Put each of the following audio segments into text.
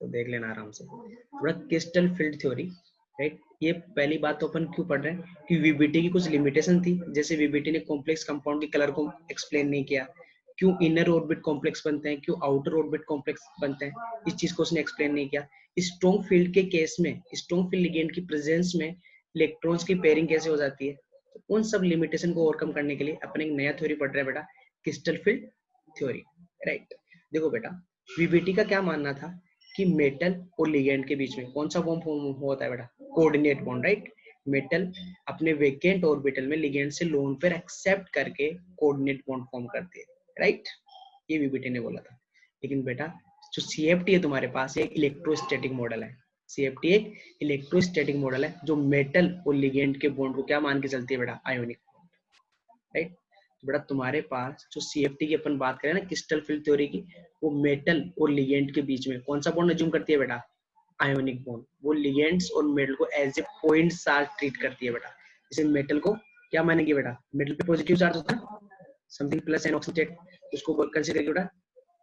तो देख लेना आराम से थोड़ा क्रिस्टल फील्ड थ्योरी, राइट। ये पहली बात तो अपन क्यों पढ़ रहे हैं कि वीबीटी की कुछ लिमिटेशन थी, जैसे वीबीटी ने कॉम्प्लेक्स कंपाउंड के कलर को एक्सप्लेन नहीं किया, क्यों इनर ऑर्बिट कॉम्प्लेक्स बनते हैं, क्यों आउटर ऑर्बिट कॉम्प्लेक्स बनते हैं, इस चीज को उसने एक्सप्लेन नहीं किया। स्ट्रॉन्ग फील्ड के केस में, स्ट्रॉन्ग फील्ड लिगेंड की प्रेजेंस में इलेक्ट्रॉन्स की पेयरिंग कैसे हो जाती है, तो उन सब लिमिटेशन को ओवरकम करने के लिए अपन एक नया थ्योरी पढ़ रहे हैं बेटा, क्रिस्टल फील्ड थ्योरी, राइट। देखो बेटा, वीबीटी का क्या मानना था कि मेटल और लिगेंड के बीच में कौन सा बॉन्ड फॉर्म होता है बेटा, कोऑर्डिनेट बॉन्ड, राइट। मेटल अपने वेकेंट ऑर्बिटल में लिगेंड से लोन पेयर एक्सेप्ट करके कोऑर्डिनेट बॉन्ड फॉर्म करती है, राइट। ये वीबीटी ने बोला था। लेकिन बेटा जो सीएफटी है तुम्हारे पास, एक इलेक्ट्रोस्टैटिक मॉडल है। सीएफटी एक इलेक्ट्रोस्टैटिक मॉडल है जो मेटल और लिगेंड के बॉन्ड को क्या मान के चलती है बेटा, आयोनिक बॉन्ड, राइट। तो बेटा तुम्हारे पास जो सीएफटी की अपन बात करें ना क्रिस्टल फील्ड थ्योरी की, वो मेटल और लिगेंड के बीच में कौन सा बॉन्ड अज्यूम करती है बेटा, आयोनिक बॉन्ड। वो लिगेंड्स और मेटल को as a point charge treat करती है बेटा। जैसे मेटल को क्या मानेंगे बेटा, मेटल पे पॉजिटिव चार्ज होता है, समथिंग प्लस एन ऑक्सीडेट, उसको कंसीडर करिए बेटा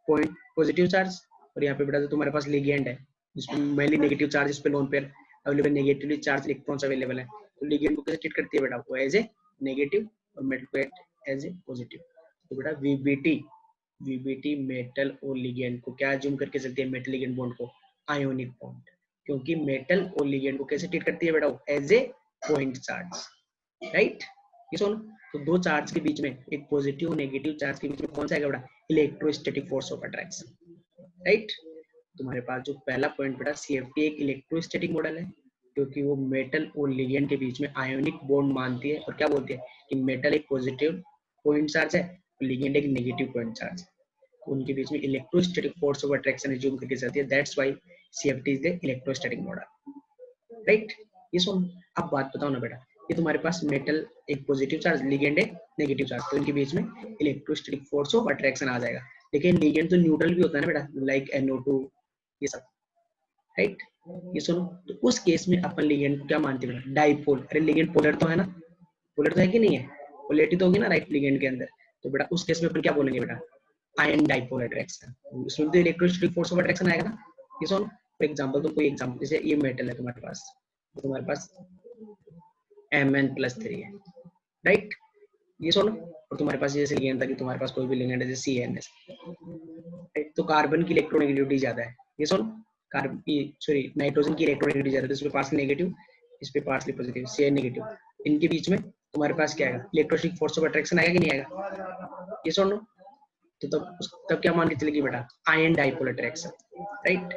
पॉइंट पॉजिटिव चार्ज। और यहाँ पे बेटा तो तुम्हारे पास लिगेंड है जिसमें मेनली नेगेटिव चार्ज, इस पे lone pair available, negatively charge electrons available है। तो लिगेंड को कैसे ट्रीट करती है बेटा, वो एज ए नेगेटिव और मेटल को एज ए पॉजिटिव। तो बेटा वीबीटी मेटल और लिगेंड को क्या अज्यूम करके चलती है, मेटल लिगेंड बॉन्ड को आयोनिक बॉन्ड, क्योंकि मेटल और लिगेंड को कैसे ट्रीट करती है बेटा, as a point charge, right. ये सुन, तो दो चार्ज के बीच में, एक पॉजिटिव और नेगेटिव चार्ज के बीच में कौन सा आएगा बेटा, electrostatic force of attraction, right. तुम्हारे पास जो पहला पॉइंट बेटा, सीएफटी एक इलेक्ट्रोस्टैटिक मॉडल है क्योंकि वो मेटल और लिगेंड के बीच में आयोनिक बॉन्ड मानती है और क्या बोलती है कि मेटल एक पॉजिटिव पॉइंट चार्ज है और लिगेंड एक नेगेटिव पॉइंट चार्ज है, तो उनके बीच में electrostatic force of attraction assume करके चलती है। That's why CFT is the electrostatic model, right. ये सुन, अब बात बताओ ना बेटा, ये तुम्हारे पास मेटल एक पॉजिटिव चार्ज, लिगेंड एक नेगेटिव चार्ज, तो इनके बीच में इलेक्ट्रोस्टैटिक फोर्स ऑफ अट्रैक्शन आ जाएगा। लेकिन लिगेंड तो न्यूट्रल भी होता है ना बेटा, लाइक NO2 ये सब, राइट। ये सुनो, तो उस केस में अपन लिगेंड को क्या मानते हैं बेटा, डाइपोल। अरे लिगेंड पोलर तो है ना, पोलर तो है कि नहीं है, पोलैरिटी तो होगी ना राइट लिगेंड के अंदर। तो बेटा उस केस में अपन क्या बोलेंगे बेटा, आयन डाइपोल अट्रैक्शन, उसमें तो इलेक्ट्रोस्टैटिक फोर्स ऑफ अट्रैक्शन आएगा ना। ये सुनो, फॉर एग्जांपल, तो कोई एग्जांपल, जैसे ये मेटल है तुम्हारे पास, तुम्हारे पास Mn+3 है, राइट। ये सुनो, और तुम्हारे पास जैसे लिगेंड था कि तुम्हारे पास कोई भी लिगेंड है जैसे CnS, राइट, तो कार्बन की इलेक्ट्रोनेगेटिविटी ज्यादा है। ये सुनो, कार्बन की, सॉरी, नाइट्रोजन की इलेक्ट्रोनेगेटिविटी ज्यादा है, तो इस पे पार्शियली नेगेटिव, इस पे पार्शियली पॉजिटिव, Cn नेगेटिव, इनके बीच में तुम्हारे पास क्या आएगा, इलेक्ट्रोस्टैटिक फोर्स ऑफ अट्रैक्शन आएगा कि नहीं आएगा। ये सुनो, तो तब क्या मान के चलेगी बेटा, आयन डाइपोल अट्रैक्शन, राइट।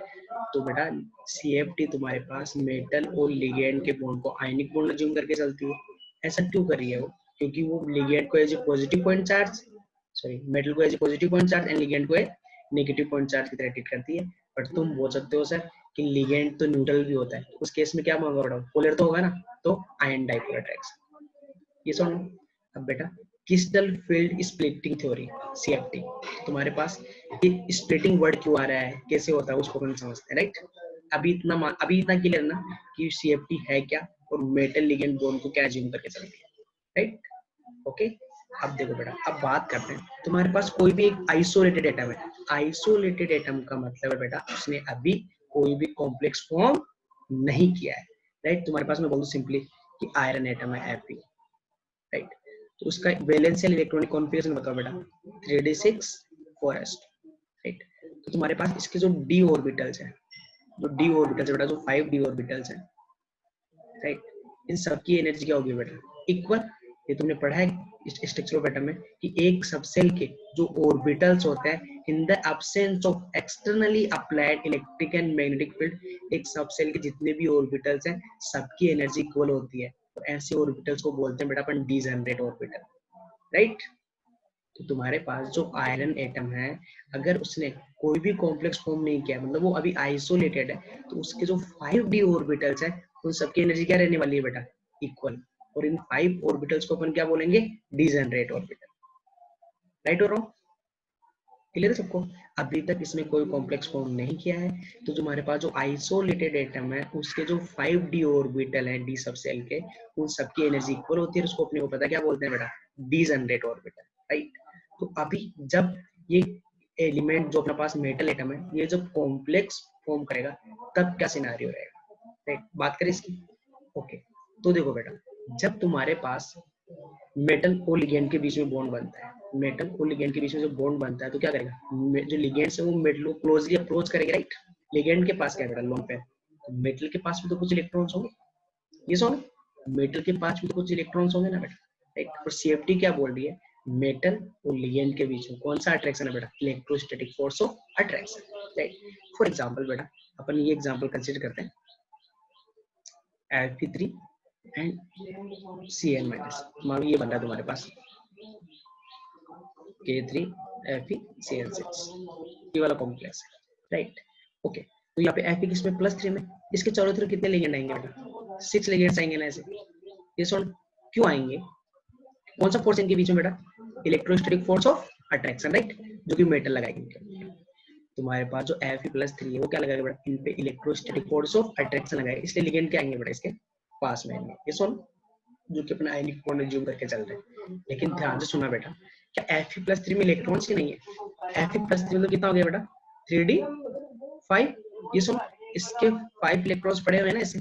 तो बेटा सीएफटी तुम्हारे पास मेटल और लिगेंड के बॉन्ड को आयनिक बॉन्ड अज्यूम करके चलती है। ऐसा क्यों कर रही है वो, क्योंकि वो लिगेंड को as a positive point charge, sorry, metal को as a positive point charge and ligand को एक नेगेटिव पॉइंट चार्ज की तरह ट्रीट करती है। बट तुम बोल सकते हो सर कि लिगेंड तो न्यूट्रल भी होता है, तो उस केस में क्या मांगा बेटा, पोलर तो होगा ना, तो आयन डाइपोल अट्रैक्शन। ये सुनो, अब बेटा crystal field splitting theory, CFT, तुम्हारे पास ये स्प्लिटिंग वर्ड क्यों आ रहा है, कैसे होता है, उसको अपन समझते हैं, राइट। अभी इतना क्लियर ना कि सीएफटी है क्या और मेटल लिगेंड बॉन्ड को क्या अज्यूम करके चलती है, राइट। ओके, अब देखो बेटा, अब बात करते हैं, तुम्हारे पास कोई भी एक आइसोलेटेड एटम है। आइसोलेटेड एटम का मतलब है बेटा उसने अभी कोई भी कॉम्प्लेक्स फॉर्म नहीं किया है, राइट। तुम्हारे पास मैं बोलूँ सिंपली कि आयरन एटम है Fe, राइट। तो उसका वैलेंशियल इलेक्ट्रॉनिक कॉन्फ़िगरेशन बताओ बेटा, 3d6 4s2, राइट। तो तुम्हारे पास इसके जो d ऑर्बिटल्स हैं, जो d ऑर्बिटल्स है बेटा, जो 5d ऑर्बिटल्स हैं, राइट, इन सबकी एनर्जी क्या होगी बेटा, इक्वल। ये तुमने पढ़ा है स्ट्रक्चर ऑफ एटम में कि एक सबसेल के जो ऑर्बिटल्स होते हैं, in the absence of externally applied electric and magnetic field, एक सबसेल के जितने भी ऑर्बिटल्स हैं सबकी एनर्जी इक्वल होती है। तो ऐसे ऑर्बिटल्स को बोलते हैं बेटा अपन डिजेनरेट ऑर्बिटल, राइट। तो तुम्हारे पास जो आयरन एटम है, अगर उसने कोई भी कॉम्प्लेक्स फॉर्म नहीं किया, मतलब वो अभी आइसोलेटेड है, तो उसके जो 5d ऑर्बिटल्स है उन सबकी एनर्जी क्या रहने वाली है बेटा, इक्वल। और इन 5 ऑर्बिटल्स को अपन क्या बोलेंगे, डिजेनरेट ऑर्बिटल, राइट और रॉन्ग, क्लियर है सबको। अभी तक इसमें कोई कॉम्प्लेक्स फॉर्म नहीं किया है, तो तुम्हारे पास जो आइसोलेटेड एटम है उसके जो 5d ऑर्बिटल है डी सबसेल के, उन सबकी एनर्जी इक्वल होती है, उसको अपने को पता क्या बोलते हैं बेटा, डिजेनरेट ऑर्बिटल, राइट। तो अभी जब ये एलिमेंट जो अपने पास मेटल एटम है, ये जब कॉम्प्लेक्स फॉर्म करेगा तब क्या सिनारियो रहेगा, राइट। बात करें इसकी। ओके, तो देखो बेटा, जब तुम्हारे पास मेटल और लिगेंड के बीच में बॉन्ड बनता है, मेटल और लिगेंड के बीच में जो बॉन्ड बनता है तो क्या करेगा, जो लिगेंड है वो मेटल को क्लोजली अप्रोच करेगा, राइट। लिगेंड के पास क्या है बेटा, लोन पेयर, तो मेटल के पास भी तो कुछ इलेक्ट्रॉन्स होंगे, ये सुनो, मेटल के पास भी तो कुछ इलेक्ट्रॉन्स होंगे ना बेटा, राइट। और सीएफटी क्या बोल रही है, मेटल और लिगेंड के बीच में कौन सा अट्रैक्शन है बेटा, electrostatic force of attraction, right. For example बेटा, अपन ये एग्जांपल कंसीडर करते हैं, Fe3 एंड Cn माइनस, मान लो ये बन रहा है तुम्हारे पास K3FeCl6, ये वाला कॉम्प्लेक्स है, राइट। ओके, तो यहाँ पे Fe किसमें, +3 में, इसके चारों तरफ कितने लिगेंड आएंगे बेटा, 6 लिगेंड्स आएंगे ना ऐसे, ये सुन, क्यों आएंगे, कौन सा फोर्स इनके बीच में बेटा, electrostatic force of attraction, right, जो कि मेटल लगाएंगे। तुम्हारे पास जो Fe+3 है वो क्या लगाएगा बेटा, इन पे इलेक्ट्रोस्टैटिक फोर्स ऑफ अट्रैक्शन लगाएगा, इसलिए लिगेंड क्या आएंगे बेटा, इसके पास में आएंगे, ये सुन, जो कि अपना आयनिक बॉन्ड एज्यूम करके चल रहे हैं। लेकिन ध्यान से सुनना बेटा, क्या Fe+3 में इलेक्ट्रॉन्स ही नहीं है, Fe+3 में कितना हो गया बेटा, 3d5, ये सुन, इसके 5 इलेक्ट्रॉन्स पड़े हुए हैं ना ऐसे,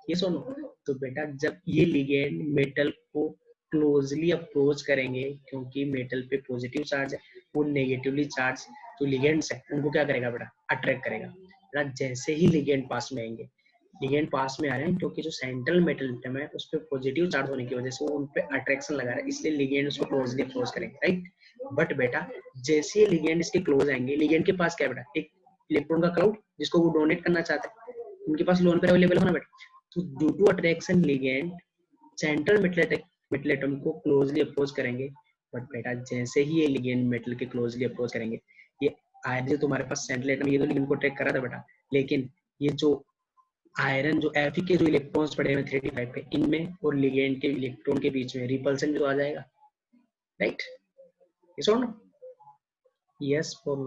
ये सुनो, तो बेटा जब ये लिगेंड मेटल को क्लोजली अप्रोच करेंगे, क्योंकि मेटल पे पॉजिटिव चार्ज है, वो नेगेटिवली चार्ज जो लिगेंड्स है उनको क्या करेगा बेटा, अट्रैक्ट करेगा बेटा। जैसे ही लिगेंड पास में आएंगे, लिगेंड पास में आ रहे हैं क्योंकि जो सेंट्रल मेटल एटम है उस पर पॉजिटिव चार्ज होने की वजह से वो उन पे अट्रैक्शन लगा रहा है, इसलिए लिगेंड उसको क्लोजली अप्रोच करेंगे, राइट। बट बेटा जैसे ही लिगेंड इसके क्लोज आएंगे, लिगेंड के पास क्या है बेटा, एक इलेक्ट्रॉन का क्लाउड जिसको वो डोनेट करना चाहते हैं, उनके पास लोन पे अवेलेबल होना बेटा, तो due to attraction ligand central metal atom को क्लोजली अप्रोच करेंगे। बट बेटा जैसे ही ये लिगेंड मेटल के क्लोजली अप्रोच करेंगे, ये आयरन जो तुम्हारे पास सेंट्रल एटम, ये तो लिगेंड को अट्रैक्ट कर रहा था बेटा, लेकिन ये जो आयरन जो Fe के जो इलेक्ट्रॉन्स पड़े हैं 3d5 पे, इनमें और लिगेंड के इलेक्ट्रॉन के बीच में रिपल्सन जो आ जाएगा, राइट। ये सुनो, यस फॉर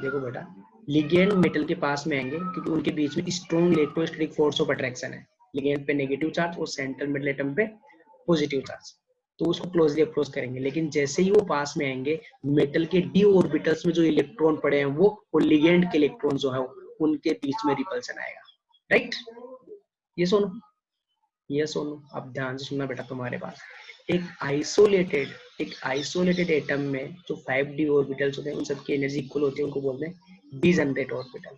देखो बेटा, लिगेंड मेटल के पास में आएंगे क्योंकि उनके बीच में strong electrostatic force of attraction है, लिगेंड पे नेगेटिव चार्ज और सेंट्रल मेटल एटम पे पॉजिटिव चार्ज, तो उसको क्लोजली अप्रोच करेंगे। लेकिन जैसे ही वो पास में आएंगे, मेटल के डी ऑर्बिटल्स में जो इलेक्ट्रॉन पड़े हैं वो और लिगेंड के इलेक्ट्रॉन जो है उनके बीच में रिपल्सन आएगा, राइट। ये सुनो, ये सुनो, अब ध्यान से सुनना बेटा, तुम्हारे पास एक आइसोलेटेड एटम में जो 5d ऑर्बिटल्स होते हैं उन सबकी एनर्जी इक्वल होती है, उनको बोलते हैं डिजनरेट ऑर्बिटल,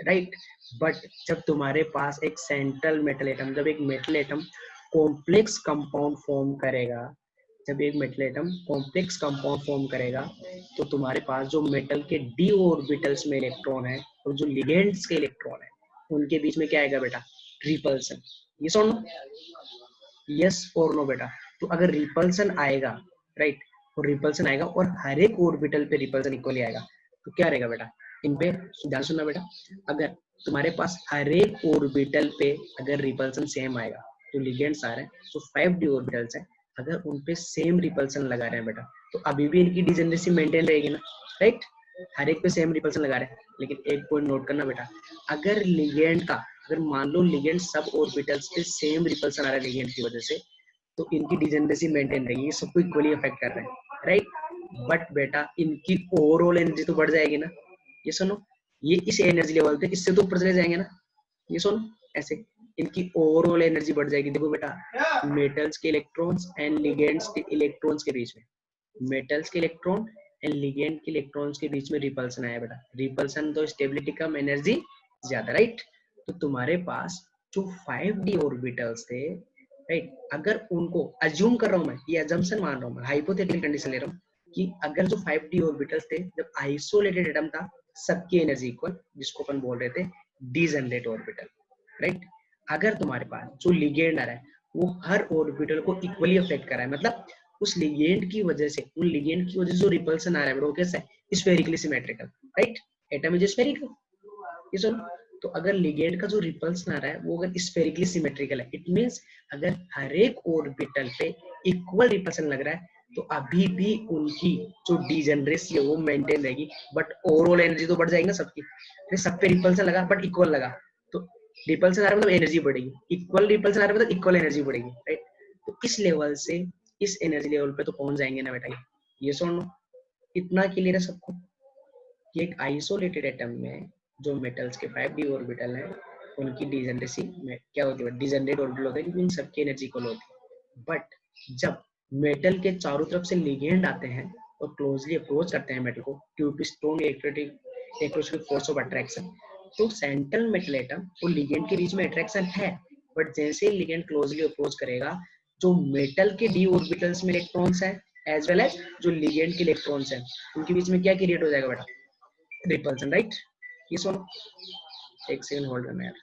राइट। बट जब तुम्हारे पास एक सेंट्रल मेटल एटम, जब एक metal atom complex compound form करेगा, जब एक metal atom complex compound form करेगा, तो तुम्हारे पास जो मेटल के डी ऑर्बिटल्स में इलेक्ट्रॉन है और जो लिगेंड्स के इलेक्ट्रॉन है उनके बीच में क्या आएगा बेटा, रिपल्सन। ये सुनो, यस और नो बेटा, तो अगर रिपल्सन आएगा, राइट, और रिपल्सन आएगा और हर एक ऑर्बिटल पे रिपल्सन इक्वली आएगा, तो क्या रहेगा बेटा, इन पे ध्यान सुनना बेटा, अगर तुम्हारे पास हर एक ऑर्बिटल पे अगर रिपल्सन सेम आएगा, जो लिगेंड्स आ रहे हैं, जो 5d ऑर्बिटल्स हैं, अगर उन पे सेम रिपल्सन लगा रहे हैं बेटा, तो अभी भी इनकी डिजेनरेसी मेंटेन रहेगी ना, राइट। हर एक पे सेम रिपल्सन लगा रहे हैं, लेकिन एक पॉइंट नोट करना बेटा, अगर लिगेंड का, अगर मान लो लिगेंड सब ऑर्बिटल्स पे सेम रिपल्सन आ रहा है लिगेंड की वजह से, तो इनकी डिजेनरेसी मेंटेन रहेगी, ये सबको इक्वली अफेक्ट कर रहे हैं, राइट। बट बेटा इनकी ओवरऑल एनर्जी तो बढ़ जाएगी ना, ये सुनो, ये इस एनर्जी लेवल पे इससे तो ऊपर चले जाएंगे ना, ये सुनो, ऐसे इनकी ओवरऑल एनर्जी बढ़ जाएगी। देखो बेटा, मेटल्स के इलेक्ट्रॉन्स एंड लिगेंड्स के इलेक्ट्रॉन्स के बीच में, मेटल्स के इलेक्ट्रॉन एंड लिगेंड के इलेक्ट्रॉन्स के बीच में रिपल्सन आया बेटा, रिपल्सन तो स्टेबिलिटी कम, एनर्जी ज्यादा, राइट। तो तुम्हारे पास जो 5d ऑर्बिटल्स थे, राइट, अगर उनको अज्यूम कर रहा हूं मैं, ये अजम्पशन मान रहा हूं मैं, हाइपोथेटिकल कंडीशन ले रहा हूं कि अगर जो 5d ऑर्बिटल्स थे, जब आइसोलेटेड एटम था, सबकी एनर्जी इक्वल, जिसको अपन बोल रहे थे डिजनरेट ऑर्बिटल, राइट। अगर तुम्हारे पास जो लिगेंड आ रहा है वो हर ऑर्बिटल को इक्वली अफेक्ट कर रहा है, मतलब उस लिगेंड की वजह से, उन लिगेंड की वजह से जो रिपल्सन आ रहा है वो कैसा है, spherically symmetrical, right, atom is spherical, ये सुनो, तो अगर लिगेंड का जो रिपल्सन आ रहा है वो अगर स्फेरिकली सिमेट्रिकल है, इट मींस अगर हर एक ऑर्बिटल पे इक्वल रिपल्सन लग रहा है, तो अभी भी उनकी जो डिजेनरेसी है वो मेंटेन रहेगी, बट ओवरऑल एनर्जी तो बढ़ जाएगी ना सबकी, सब पे रिपल्सन लगा बट इक्वल लगा, तो रिपल्सन आ रहा है मतलब एनर्जी बढ़ेगी, इक्वल रिपल्सन आ रहा है मतलब इक्वल एनर्जी बढ़ेगी, राइट। तो इस लेवल से इस एनर्जी लेवल पे तो पहुंच जाएंगे ना बेटा, ये सुनो, इतना क्लियर है सबको कि एक आइसोलेटेड एटम में जो मेटल्स के 5d ऑर्बिटल है उनकी डिजेनरेसी में क्या होती है, डिजेनरेट ऑर्बिटल होता है क्योंकि उन सबकी एनर्जी इक्वल होती है। बट जब मेटल के चारों तरफ से लिगेंड आते हैं और क्लोजली अप्रोच करते हैं मेटल को due to strong electrostatic force of attraction, तो सेंट्रल मेटल एटम और लिगेंड के बीच में अट्रैक्शन है, बट जैसे ही लिगेंड क्लोजली अप्रोच करेगा, जो मेटल के डी ऑर्बिटल्स में इलेक्ट्रॉन्स है एज वेल एज जो लिगेंड के इलेक्ट्रॉन्स है, उनके बीच में क्या क्रिएट हो जाएगा बेटा, रिपल्सन, राइट। ये सुनो, एक सेकंड होल्ड करना यार,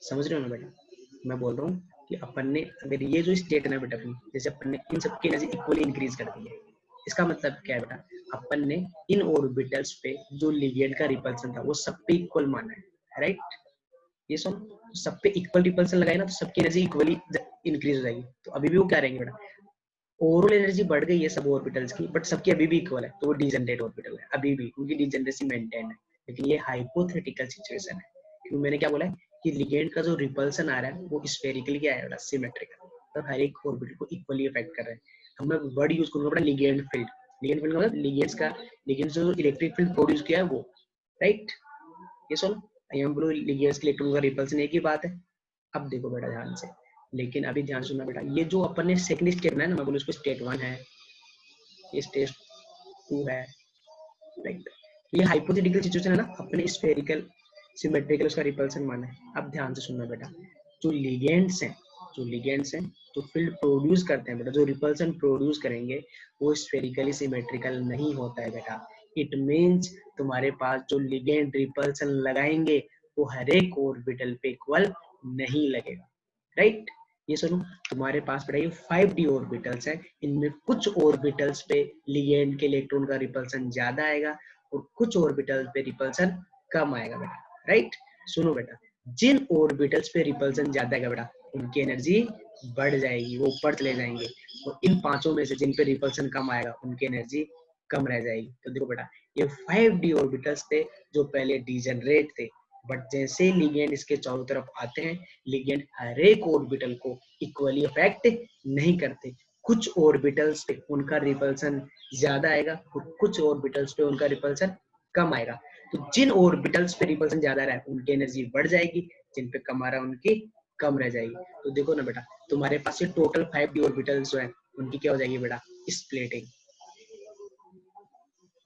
समझ रहे हो ना बेटा, मैं बोल रहा हूँ कि अपन ने अगर ये जो स्टेट है ना बेटा अपनी, जैसे अपन ने इन सबकी एनर्जी इक्वली इंक्रीज कर दी है, इसका मतलब क्या है बेटा, अपन ने इन ऑर्बिटल्स पे जो लिगेंड का रिपल्सन था वो सब पे इक्वल माना है, राइट। ये सुन, तो सब पे इक्वल रिपल्सन लगाए ना तो सबकी एनर्जी इक्वली इंक्रीज हो जाएगी, तो अभी भी वो क्या रहेंगे बेटा, ओवरऑल एनर्जी बढ़ गई है सब ऑर्बिटल्स की, बट सबकी अभी भी इक्वल है, तो वो डिजेनरेट ऑर्बिटल है, अभी भी उनकी डिजेनरेसी मेंटेन है। लेकिन ये हाइपोथेटिकल सिचुएशन है, क्योंकि मैंने क्या बोला है कि लिगेंड का जो रिपल्सन आ रहा है वो स्फेरिकली क्या है, सिमेट्रिकल, मतलब हर एक ऑर्बिटल को इक्वली अफेक्ट कर रहा है। अब मैं वर्ड यूज करूंगा बेटा लिगेंड फील्ड, लिगेंड फील्ड मतलब लिगेंड्स का, लिगेंड्स जो इलेक्ट्रिक फील्ड प्रोड्यूस किया है वो, राइट। ये सुनो, हम बोलो लिगेंड्स के इलेक्ट्रॉन का रिपल्सन एक ही बात है। अब देखो बेटा ध्यान से, लेकिन अभी ध्यान सुनना बेटा, ये जो अपन ने सेकंड स्टेप में है ना, मैं बोलूँ इसको स्टेट 1 है, ये स्टेट 2 है, राइट। ये हाइपोथेटिकल सिचुएशन है ना, अपने स्फेरिकल सिमेट्रिकल उसका रिपल्सन माना है। अब ध्यान से सुनना बेटा, जो लिगेंड्स हैं, जो लिगेंड्स हैं जो फील्ड प्रोड्यूस करते हैं बेटा, जो रिपल्सन प्रोड्यूस करेंगे वो स्फेरिकली सिमेट्रिकल नहीं होता है बेटा। इट मींस तुम्हारे पास जो लिगेंड रिपल्सन लगाएंगे वो हर एक ऑर्बिटल पे इक्वल नहीं लगेगा, राइट। ये सुनो, तुम्हारे पास बेटा ये 5d ऑर्बिटल्स हैं, इनमें कुछ ऑर्बिटल्स पे लिगेंड के इलेक्ट्रॉन का रिपल्सन ज्यादा आएगा और कुछ ऑर्बिटल्स पे रिपल्सन कम आएगा बेटा, राइट। सुनो बेटा, जिन ऑर्बिटल्स पे रिपल्सन ज्यादा आएगा बेटा उनकी एनर्जी बढ़ जाएगी, वो ऊपर चले जाएंगे, और इन पांचों में से जिन पे रिपल्सन कम आएगा उनकी एनर्जी कम रह जाएगी। तो देखो बेटा, ये 5d ऑर्बिटल्स थे जो पहले डिजेनरेट थे, बट जैसे लिगेंड इसके चारों तरफ आते हैं, लिगेंड हर एक ऑर्बिटल को इक्वली अफेक्ट नहीं करते, कुछ ऑर्बिटल्स पे उनका रिपल्सन ज्यादा आएगा और कुछ ऑर्बिटल्स पे उनका रिपल्सन कम आएगा। तो जिन ऑर्बिटल्स पे रिपल्सन ज्यादा रहा है उनकी एनर्जी बढ़ जाएगी, जिन पे कम आ रहा है उनकी कम रह जाएगी। तो देखो ना बेटा, तुम्हारे पास ये टोटल 5d ऑर्बिटल्स जो है उनकी क्या हो जाएगी बेटा, स्प्लिटिंग,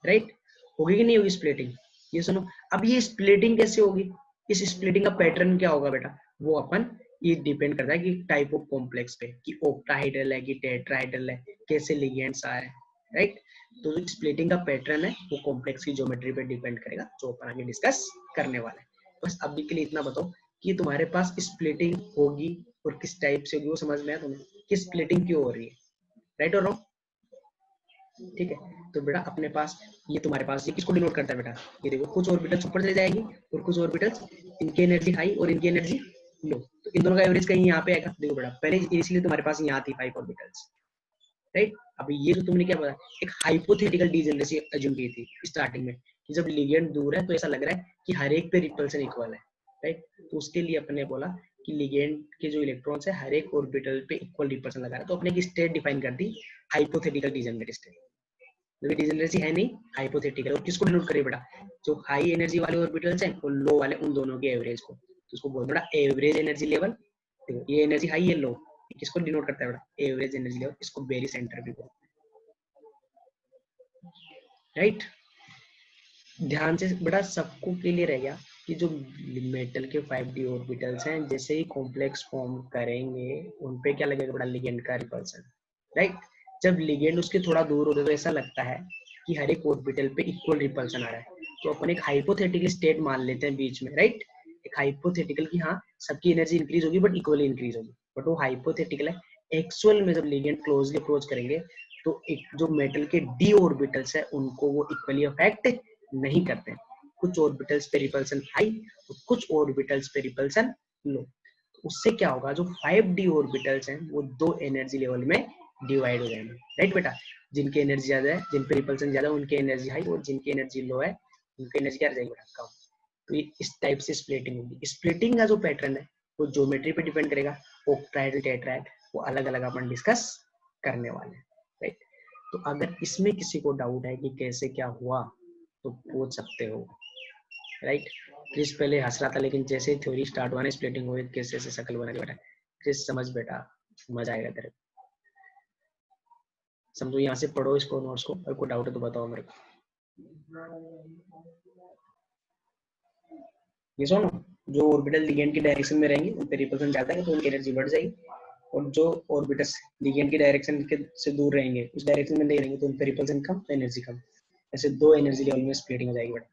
राइट। होगी कि नहीं होगी स्प्लिटिंग। ये सुनो, अब ये स्प्लिटिंग कैसे होगी, इस स्प्लिटिंग का पैटर्न क्या होगा बेटा, वो अपन, ये डिपेंड करता है कि टाइप ऑफ कॉम्प्लेक्स पे, कि ऑक्टाहाइड्रल है कि टेट्राहाइड्रल है, कैसे लिगेंड्स आ रहे हैं, राइट। तो जो स्प्लिटिंग का पैटर्न है वो कॉम्प्लेक्स की ज्योमेट्री पे डिपेंड करेगा, जो अपन आगे डिस्कस करने वाले हैं। बस अभी के लिए इतना बताओ कि तुम्हारे पास स्प्लिटिंग होगी और किस टाइप से होगी, वो समझ में आया तुम्हें कि स्प्लिटिंग क्यों हो रही है, राइट और रॉन्ग, ठीक है। तो बेटा अपने पास, ये तुम्हारे पास ये किसको डिनोट करता है बेटा, ये देखो कुछ ऑर्बिटल्स ऊपर चले जाएंगी और कुछ ऑर्बिटल्स, इनकी एनर्जी हाई और इनकी एनर्जी लो, तो इन दोनों का एवरेज कहीं यहाँ पे आएगा। देखो बेटा पहले इसलिए तुम्हारे पास यहाँ थी 5 ऑर्बिटल्स, राइट। अभी ये जो तुमने क्या बोला, एक हाइपोथेटिकल डिजेनरेसी अज्यूम की थी स्टार्टिंग में, कि जब लिगेंड दूर है तो ऐसा लग रहा है कि हर एक पे रिपल्सन इक्वल है, राइट। तो उसके लिए अपने बोला कि लिगेंड के जो इलेक्ट्रॉन्स है हर एक ऑर्बिटल पे इक्वल रिपल्सन लगा रहा है, तो अपने की स्टेट डिफाइन कर दी हाइपोथेटिकल डिजेनरेट स्टेट। डिजेनरेसी है नहीं, हाइपोथेटिकल, और किसको डिनोट करिए बेटा, जो हाई एनर्जी वाले ऑर्बिटल्स हैं और लो वाले, उन दोनों के एवरेज को, तो उसको बोलते बेटा एवरेज एनर्जी लेवल। देखो ये एनर्जी हाई है, लो, किसको डिनोट करता है बेटा, एवरेज एनर्जी लेवल, इसको बेरी सेंटर भी बोलते हैं, राइट। ध्यान से बेटा सबको क्लियर रह गया कि जो मेटल के 5d ऑर्बिटल्स हैं जैसे ही कॉम्प्लेक्स फॉर्म करेंगे उन पे क्या लगेगा बेटा, लिगेंड का रिपल्सन, राइट। जब लिगेंड उसके थोड़ा दूर होते तो ऐसा लगता है कि हर एक ऑर्बिटल पे इक्वल रिपल्सन आ रहा है, तो अपन एक हाइपोथेटिकल स्टेट मान लेते हैं बीच में, राइट। एक हाइपोथेटिकल की हाँ सबकी एनर्जी इंक्रीज होगी बट इक्वली इंक्रीज होगी, बट वो हाइपोथेटिकल है। एक्चुअल में जब लिगेंड क्लोजली अप्रोच करेंगे तो एक जो मेटल के डी ऑर्बिटल्स है उनको वो इक्वली अफेक्ट नहीं करते, कुछ ऑर्बिटल्स पे रिपल्सन हाई और कुछ ऑर्बिटल्स पे रिपल्सन लो। उससे क्या होगा, जो 5d ऑर्बिटल्स हैं वो दो एनर्जी लेवल में डिवाइड हो जाएंगे, राइट बेटा। जिनकी एनर्जी ज्यादा है, जिन पे रिपल्सन ज्यादा है उनकी एनर्जी हाई, और जिनकी एनर्जी लो है उनकी एनर्जी क्या रहेगी बेटा, कम। तो ये इस टाइप से स्प्लिटिंग होगी। स्प्लिटिंग का जो पैटर्न है वो ज्योमेट्री पे डिपेंड करेगा, ऑक्टाहेड्रल टेट्राहेड्रल वो अलग अलग अपन डिस्कस करने वाले हैं, राइट। तो अगर इसमें किसी को डाउट है कि कैसे क्या हुआ तो पूछ सकते हो। राइट। क्रिस पहले हंस रहा था, लेकिन जैसे ही थ्योरी स्टार्ट हुआ ना, स्प्लिटिंग हुई, क्रिस से शक्ल बना के बैठा। क्रिस समझ बेटा, मजा आएगा तेरे, समझो। यहाँ से पढ़ो इसको, नोट्स को, और कोई डाउट है तो बताओ मेरे को। ये सुनो, जो ऑर्बिटल लिगेंड की डायरेक्शन में रहेंगे उन पे रिपल्सन ज्यादा है तो उनकी एनर्जी बढ़ जाएगी, और जो ऑर्बिटल्स लिगेंड की डायरेक्शन के से दूर रहेंगे, उस डायरेक्शन में नहीं रहेंगे, तो उन पे रिपल्सन कम, तो एनर्जी कम। ऐसे दो एनर्जी लेवल में स्प्लिटिंग हो जाएगी बेटा।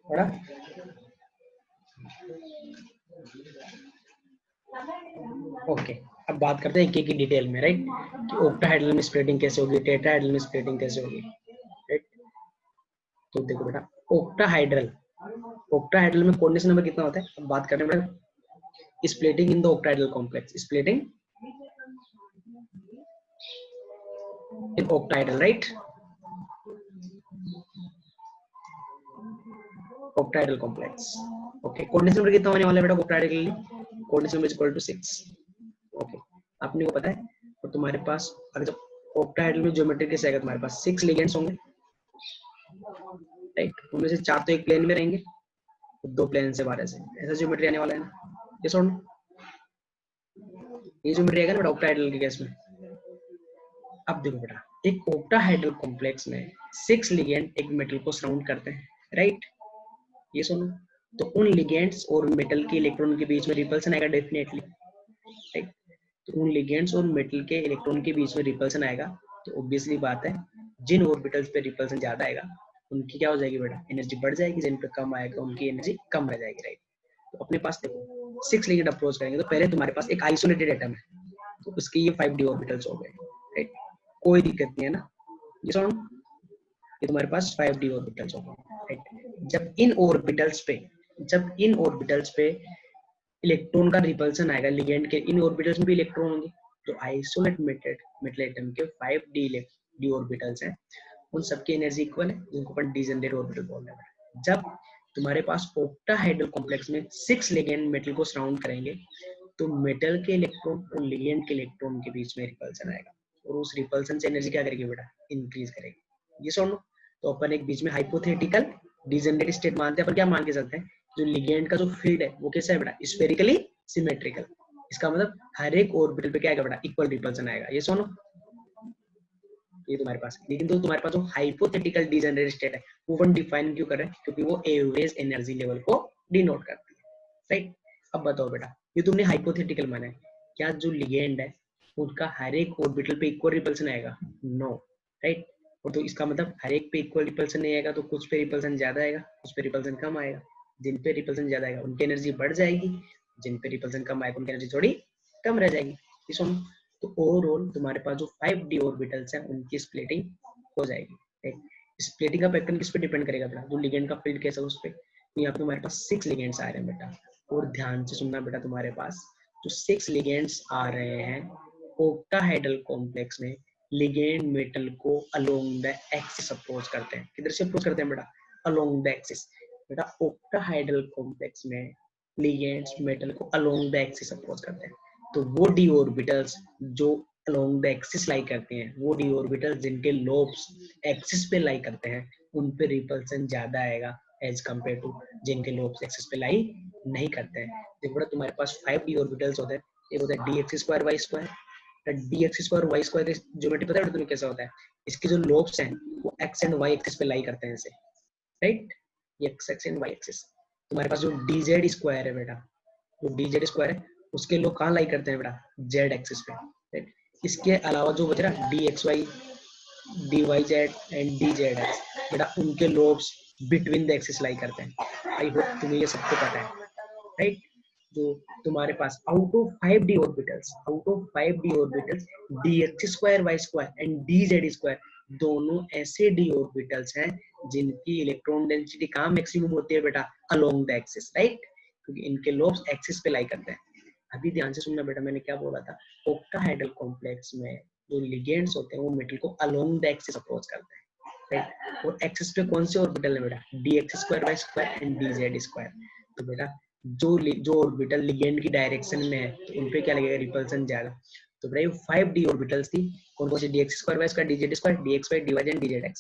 बड़ा ओके। अब बात करते हैं एक की डिटेल में, राइट, कि ऑक्टाहेड्रल में स्प्लिटिंग कैसे होगी, टेट्राहेड्रल में स्प्लिटिंग कैसे होगी, राइट। तो देखो बेटा, ऑक्टाहाइड्रल, ऑक्टाहाइड्रल में कोऑर्डिनेशन नंबर कितना होता है, अब बात करें बेटा splitting in the octahedral complex, splitting in octahedral, right, octahedral complex. Okay, coordination number कितना होने वाला है बेटा ऑक्टाहाइड्रल के लिए, coordination number is equal to 6। Okay, अपने को पता है, और तुम्हारे पास अगर जब ऑक्टाहाइड्रल में ज्योमेट्री कैसे आएगा, तुम्हारे पास 6 लिगेंड्स होंगे, राइट, उनमें से 4 तो एक प्लेन में रहेंगे, 2 प्लेन से बाहर से, ऐसा ज्योमेट्री आने वाला है ना, ये सुन, ये ज्योमेट्री आएगा ना बेटा ऑक्टाहाइड्रल के केस में। अब देखो बेटा, एक ऑक्टाहाइड्रल कॉम्प्लेक्स में 6 लिगेंड एक मेटल को सराउंड करते हैं, राइट, ये सुनो, तो उन लिगेंड्स और मेटल के इलेक्ट्रॉन के बीच में रिपल्सन आएगा डेफिनेटली, राइट। तो उन लिगेंड्स और मेटल के इलेक्ट्रॉन के बीच में रिपल्सन आएगा, तो ऑब्वियसली बात है, जिन ऑर्बिटल्स पे रिपल्सन ज्यादा आएगा उनकी क्या हो जाएगी बेटा, एनर्जी बढ़ जाएगी, जिन पे कम आएगा उनकी एनर्जी कम रह जाएगी, राइट। तो अपने पास देखो 6 लिगेंड अप्रोच करेंगे, तो पहले तुम्हारे पास एक आइसोलेटेड एटम है, तो उसके ये 5d ऑर्बिटल्स हो गए, राइट, कोई दिक्कत नहीं है ना, ये सुनो, ये तुम्हारे पास 5d ऑर्बिटल्स हो गए, राइट। जब इन ऑर्बिटल्स पे इलेक्ट्रॉन का रिपल्सन आएगा, लिगेंड के इन ऑर्बिटल्स में भी इलेक्ट्रॉन होंगे, तो आइसोलेट मेटल एटम के 5d ऑर्बिटल्स हैं, उन सबकी एनर्जी इक्वल है, जिनको अपन डिजनरेट ऑर्बिटल बोल रहे हैं। जब तुम्हारे पास ऑक्टाहाइड्रल कॉम्प्लेक्स में 6 लिगेंड मेटल को सराउंड करेंगे, तो मेटल के इलेक्ट्रॉन और लिगेंड के इलेक्ट्रॉन के बीच में रिपल्सन आएगा, और उस रिपल्सन से एनर्जी क्या करेगी बेटा, इंक्रीज करेगी, ये सुनो। तो अपन एक बीच में हाइपोथेटिकल डिजनरेट स्टेट मानते हैं, अपन क्या मान के चलते हैं, जो लिगेंड का जो फील्ड है वो कैसा है बेटा, स्फेरिकली सिमेट्रिकल, इसका मतलब हर एक ऑर्बिटल पे क्या आएगा बेटा, इक्वल रिपल्सन आएगा, ये सुनो, ये तुम्हारे पास। लेकिन तो तुम्हारे पास जो हाइपोथेटिकल डिजनरेट स्टेट है वो वन डिफाइन क्यों कर रहे हैं, क्योंकि वो एवरेज एनर्जी लेवल को डिनोट करती है, राइट। अब बताओ बेटा, ये तुमने हाइपोथेटिकल माना है, क्या जो लिगेंड है उनका हर एक ऑर्बिटल पे इक्वल रिपल्सन आएगा, नो, राइट। और तो इसका मतलब हर एक पे इक्वल रिपल्सन नहीं आएगा, तो कुछ पे रिपल्सन ज्यादा आएगा, कुछ पे रिपल्सन कम आएगा, जिन पे रिपल्सन ज्यादा आएगा उनकी एनर्जी बढ़ जाएगी, जिन पे रिपल्सन कम आएगा उनकी एनर्जी थोड़ी कम रह जाएगी, ये सुनो। तो ओवरऑल तुम्हारे पास जो 5d ऑर्बिटल्स हैं उनकी स्प्लिटिंग हो जाएगी, राइट। स्प्लिटिंग का पैटर्न किस पे डिपेंड करेगा बेटा, जो लिगेंड का फील्ड कैसा है उस पे। तो यहाँ पे तुम्हारे पास 6 लिगेंड्स आ रहे हैं बेटा, और ध्यान से सुनना बेटा, तुम्हारे पास जो 6 लिगेंड्स आ रहे हैं ऑक्टाहाइड्रल कॉम्प्लेक्स में, लिगेंड मेटल को अलोंग द एक्सिस अप्रोच करते हैं, किधर से अप्रोच करते हैं बेटा, अलोंग द एक्सिस। बेटा ऑक्टाहाइड्रल कॉम्प्लेक्स में लिगेंड्स मेटल को अलोंग द एक्सिस अप्रोच करते हैं, तो वो डी ऑर्बिटल्स जो अलोंग द एक्सिस लाई करते हैं, वो डी ऑर्बिटल्स जिनके लोब्स एक्सिस पे लाई करते हैं, उन पे रिपल्सन ज्यादा आएगा एज कम्पेयर टू जिनके लोब्स एक्सिस पे लाई नहीं करते हैं। देखो तुम्हारे पास 5d ऑर्बिटल्स होते हैं, एक होता है dx square Y square, dx square Y square geometry पता है तुम्हें कैसा होता है, इसके जो लोब्स हैं वो x एंड y एक्सिस पे लाई करते हैं, ऐसे, राइट, ये x एंड y एक्सिस। तुम्हारे पास जो dz स्क्वायर है बेटा, जो dz स्क्वायर है उसके लोग कहाँ लाई करते हैं बेटा, z एक्सिस पे, राइट। इसके अलावा जो बच रहा dxy dyz एंड dzx बेटा, उनके लोब्स बिटवीन द एक्सिस लाई करते हैं। आई होप तुम्हें ये सबको पता है, राइट। जो तुम्हारे पास out of 5d orbitals dx square Y square and dz square दोनों ऐसे d ऑर्बिटल्स हैं जिनकी इलेक्ट्रॉन डेंसिटी कहाँ मैक्सिमम होती है बेटा, अलोंग द एक्सिस, राइट। क्योंकि इनके लोब्स एक्सिस पे लाई करते हैं। अभी ध्यान से सुनना बेटा, मैंने क्या बोला था, ऑक्टाहेड्रल कॉम्प्लेक्स में जो लिगेंड्स होते हैं वो मेटल को अलोंग द एक्सिस अप्रोच करते हैं, राइट। और एक्सिस पे कौन से ऑर्बिटल है बेटा, dx² एंड dz²। तो बेटा जो ऑर्बिटल लिगेंड की डायरेक्शन में है तो उन पे क्या लगेगा, रिपल्सन ज्यादा। तो बेटा ये 5d ऑर्बिटल्स थी, कौन कौन से, dx², dz², dxy, dy and dzx।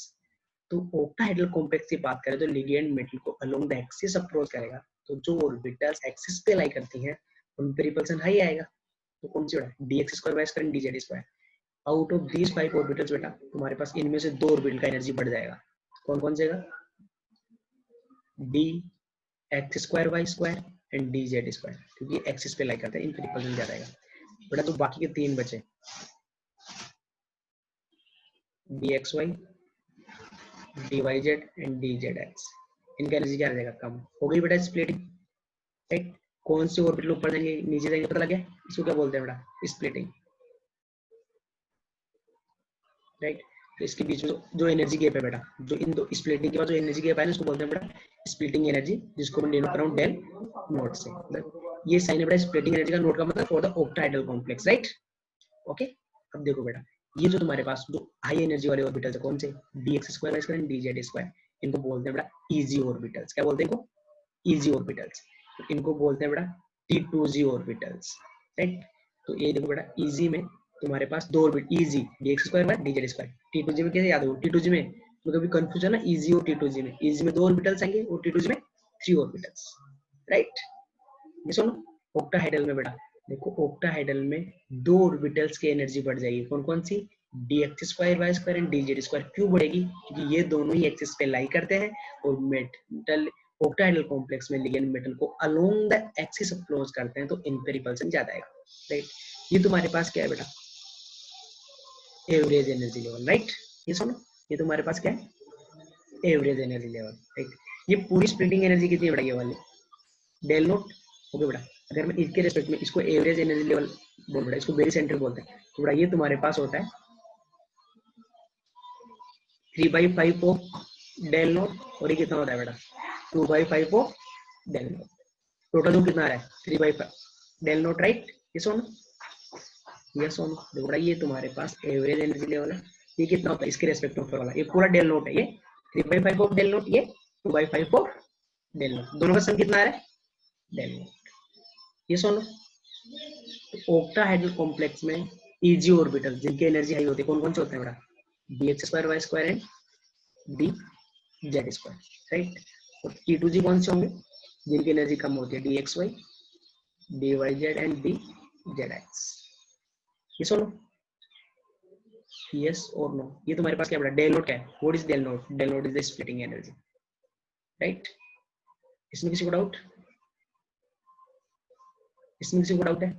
तो ऑक्टाहेड्रल कॉम्प्लेक्स की बात करें तो लिगेंड मेटल को अलोंग द एक्सिस अप्रोच करेगा, तो जो ऑर्बिटल्स एक्सिस पे लाई करती हैं उन पे रिपल्सन हाई आएगा। तो कौन सी बेटा, dx² and dz²। Out of these 5 orbitals बेटा तुम्हारे पास इनमें से 2 ऑर्बिटल का एनर्जी बढ़ जाएगा। कौन कौन से, dx²y² एंड dz², क्योंकि एक्सिस पे लाई करता है, इन पे रिपल्सन ज्यादा आएगा बेटा। तो बाकी के 3 बचे, dxy, dyz एंड dzx, इनका एनर्जी क्या रहेगा, कम हो गई बेटा स्प्लिटिंग, राइट। कौन से ऑर्बिटल ऊपर जाएंगे नीचे जाएंगे पता लग गया, इसको क्या बोलते हैं बेटा, स्प्लिटिंग, राइट। तो इसके बीच में जो एनर्जी गैप है बेटा, जो इन दो स्प्लिटिंग के बाद जो एनर्जी गैप है ना, इसको बोलते हैं बेटा स्प्लिटिंग एनर्जी, जिसको मैं डिनोट कर रहा हूं डेल नोट से। ये साइन है बेटा स्प्लिटिंग एनर्जी का, नोट का मतलब for the octahedral complex, right. Okay, अब देखो बेटा, ये जो तुम्हारे पास जो हाई एनर्जी वाले ऑर्बिटल्स है कौन से, dx² एंड dz², इनको बोलते हैं बेटा इजी ऑर्बिटल्स। क्या बोलते हैं इनको, इजी ऑर्बिटल्स। इनको बोलते हैं बेटा T2z ऑर्बिटल्स, राइट। तो ये देखो बेटा, इजी में तुम्हारे पास 2 orbit, easy dx² dz², T2z में कैसे याद हो, T2z में मतलब कभी कंफ्यूजन ना, इजी और T2z में, इजी में 2 ऑर्बिटल्स आएंगे और T2z में 3 ऑर्बिटल्स, राइट। ये सुनो, ऑक्टाहेड्रल में बेटा देखो, ऑक्टाहेड्रल में 2 ऑर्बिटल्स की एनर्जी बढ़ जाएगी, कौन कौन सी, dx²y² एंड dz²। क्यों बढ़ेगी, क्योंकि ये दोनों ही एक्सिस पे लाई करते हैं और मेटल ऑक्टाहेड्रल कॉम्प्लेक्स में लिगेंड मेटल को अलोंग द एक्सिस अप्रोच करते हैं, तो इन पे रिपल्सन ज्यादा आएगा, राइट। ये तुम्हारे पास क्या है बेटा, एवरेज एनर्जी लेवल, राइट। ये सुनो, ये तुम्हारे पास क्या है, एवरेज एनर्जी लेवल, राइट। ये पूरी स्प्लिटिंग एनर्जी कितनी है बेटा, ये वाली डेल नोट, ओके बेटा। अगर मैं इसके रेस्पेक्ट में इसको एवरेज एनर्जी लेवल बोल बेटा, इसको वेरी सेंटर बोलते हैं, तो बेटा ये तुम्हारे पास होता है 3/5 ऑफ डेल नोट, और ये कितना होता है बेटा, 2/5 ऑफ डेल नोट। टोटल जो कितना आ रहा है, 3/5 डेल नोट, राइट। ये सोनो, ये सोनो देखो बेटा, ये तुम्हारे पास एवरेज एनर्जी लेवल है। ये कितना होता है इसके रेस्पेक्ट में ऊपर वाला, ये पूरा डेल नोट है, ये 3/5 ऑफ डेल नोट, ये 2/5 ऑफ डेल नोट, दोनों का सम कितना आ रहा है, डेल नोट। ये सुनो, ऑक्टाहेड्रल कॉम्प्लेक्स में इजी ऑर्बिटल जिनकी एनर्जी हाई होती है कौन कौन से होते हैं बेटा, dx²y² एंड dz², राइट। और T2z कौन से होंगे, जिनकी एनर्जी कम होती है, dxy, dyz एंड dzx। ये सुनो, यस और नो। ये तुम्हारे पास क्या बेटा, डेल नोट क्या है, what is del naught, del naught is the splitting energy, right. इसमें किसी को डाउट, इसमें किसी को डाउट है,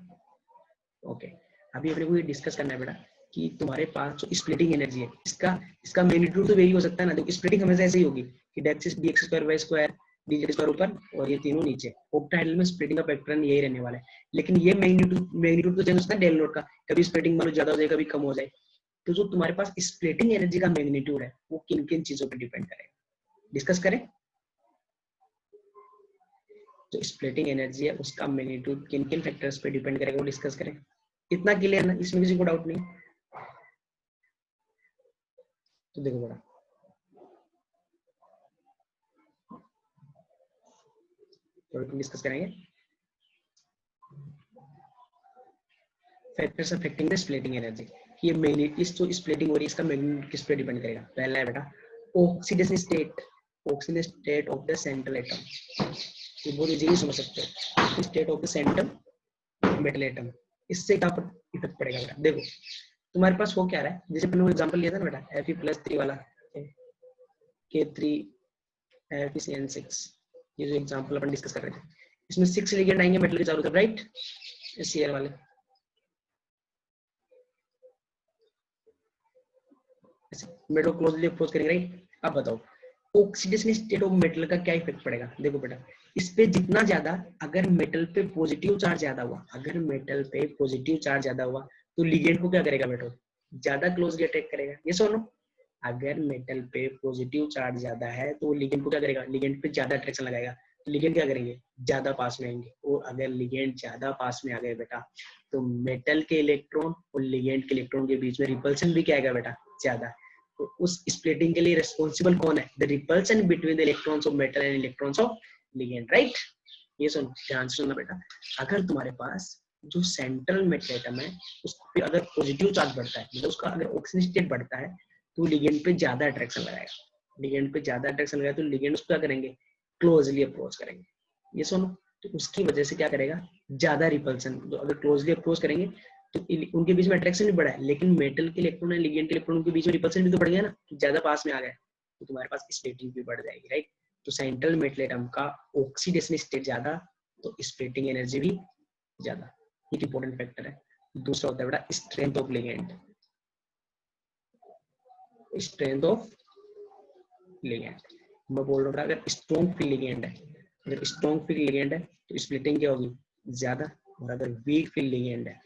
ओके। अभी अपने को ये डिस्कस करना है बेटा कि तुम्हारे पास जो स्प्लिटिंग एनर्जी है इसका मैग्नीट्यूड तो वेरी हो सकता है ना, देखो स्प्लिटिंग हमेशा ऐसे ही होगी कि dx²y² dz² ऊपर और ये तीनों नीचे। ऑक्टाहेड्रल में स्प्लिटिंग का पैटर्न यही रहने वाला है, लेकिन ये मैग्नीट्यूड तो चेंज होता है डेल नोट का, कभी स्प्लिटिंग मान लो ज्यादा हो जाए, कभी कम हो जाए। तो जो तुम्हारे पास स्प्लिटिंग एनर्जी का मैग्नीट्यूड है वो किन किन चीजों पर डिपेंड करेगा, डिस्कस करें। जो स्प्लिटिंग एनर्जी है उसका मैग्नीट्यूड किन किन फैक्टर्स पे डिपेंड करेगा वो डिस्कस करें। इतना क्लियर ना, इसमें किसी को डाउट नहीं। तो देखो बड़ा, तो डिस्कस करेंगे factors affecting the splitting energy. ये मैग्नेटिक जो स्प्लिटिंग हो रही है इसका मैग्नीट्यूड किस पे डिपेंड करेगा। पहला है बेटा oxidation state of the central atom. ये बहुत इजीली समझ सकते हो, state of the central metal atom, इससे क्या इफेक्ट पड़ेगा बेटा। देखो तुम्हारे पास हो क्या रहा है, जैसे मैंने एग्जांपल लिया था ना बेटा Fe+3 वाला, K3 FeCN6, ये जो एग्जांपल अपन डिस्कस कर रहे थे, इसमें 6 लिगेंड आएंगे मेटल के चारों तरफ, राइट, Cl वाले। मेटल क्लोजली अप्रोच करेंगे, राइट। अब बताओ ऑक्सीडेशन स्टेट ऑफ मेटल का क्या इफेक्ट पड़ेगा। देखो बेटा इस पे जितना ज्यादा, अगर मेटल पे पॉजिटिव चार्ज ज्यादा हुआ, अगर मेटल पे पॉजिटिव चार्ज ज्यादा हुआ तो लिगेंड को क्या करेगा बेटा, ज्यादा क्लोजली अटैक करेगा। ये सुनो, अगर मेटल पे पॉजिटिव चार्ज ज्यादा है तो लिगेंड को क्या करेगा, लिगेंड पे ज्यादा अट्रैक्शन लगाएगा। लिगेंड क्या करेंगे, ज्यादा पास में आएंगे, और अगर लिगेंड ज्यादा पास में आ गए बेटा तो मेटल के इलेक्ट्रॉन और लिगेंड के इलेक्ट्रॉन के बीच में रिपल्सन भी क्या आएगा बेटा, ज्यादा। तो उस स्प्लिटिंग के लिए रिस्पॉन्सिबल कौन है, the repulsion between the electrons of metal and electrons of ligand, right. ये सुन, ध्यान से सुनना बेटा, अगर तुम्हारे पास जो सेंट्रल मेटल एटम है उस पे अगर पॉजिटिव चार्ज बढ़ता है, मतलब उसका अगर ऑक्सीजन स्टेट बढ़ता है, तो लिगेंड पे ज्यादा अट्रैक्शन लगाएगा। लिगेंड पे ज्यादा अट्रैक्शन लगाएगा तो लिगेंड उसको क्या करेंगे, क्लोजली अप्रोच करेंगे। ये सुनो, तो उसकी वजह से क्या करेगा, ज्यादा रिपल्सन। तो अगर क्लोजली अप्रोच करेंगे तो उनके बीच में अट्रैक्शन भी बढ़ा है, लेकिन मेटल के इलेक्ट्रॉन और लिगेंड के इलेक्ट्रॉन के बीच में रिपल्सन भी तो बढ़ गया ना, तो ज्यादा पास में आ गए, तो तुम्हारे पास स्प्लिटिंग भी बढ़ जाएगी, राइट। तो सेंट्रल मेटल एटम का ऑक्सीडेशन स्टेट ज्यादा, तो स्प्लिटिंग एनर्जी भी ज्यादा। एक इंपॉर्टेंट फैक्टर है। दूसरा होता है बेटा strength of ligand. Strength of ligand, मैं बोल रहा हूँ अगर स्ट्रॉन्ग फील्ड लिगेंड है, अगर स्ट्रॉन्ग फील्ड लिगेंड है तो स्प्लिटिंग क्या होगी, ज्यादा। और अगर वीक फील्ड लिगेंड है,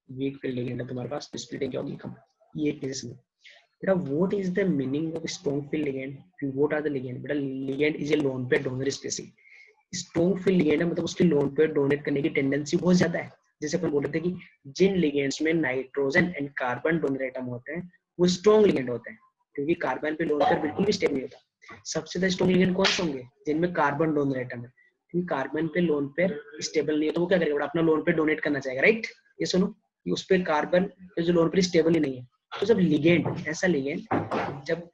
वीक फील्ड लिगेंड है तुम्हारे पास, तो स्प्लिटिंग क्या होगी, कम। ये केस में बेटा what is the meaning of strong field ligand, what are the ligand. बेटा ligand is a lone pair donor species. Strong field ligand है मतलब उसकी लोन पेयर डोनेट करने की टेंडेंसी बहुत ज्यादा है। जैसे अपन बोल रहे थे कि जिन लिगेंड्स में nitrogen and carbon donor atom होते हैं वो स्ट्रॉन्ग लिगेंड होते हैं, क्योंकि कार्बन पे लोन पेयर बिल्कुल भी स्टेबल नहीं होता। सबसे ज्यादा स्ट्रॉन्ग लिगेंड कौन से होंगे, जिनमें कार्बन डोनर एटम है, क्योंकि कार्बन पे लोन पेयर स्टेबल नहीं है तो वो क्या करेगा, अपना लोन पेयर डोनेट करना चाहेगा, राइट। ये सुनो, उस पे कार्बन पे जो लोन पेयर स्टेबल ही नहीं है, तो जब लिगेंड, ऐसा लिगेंड जब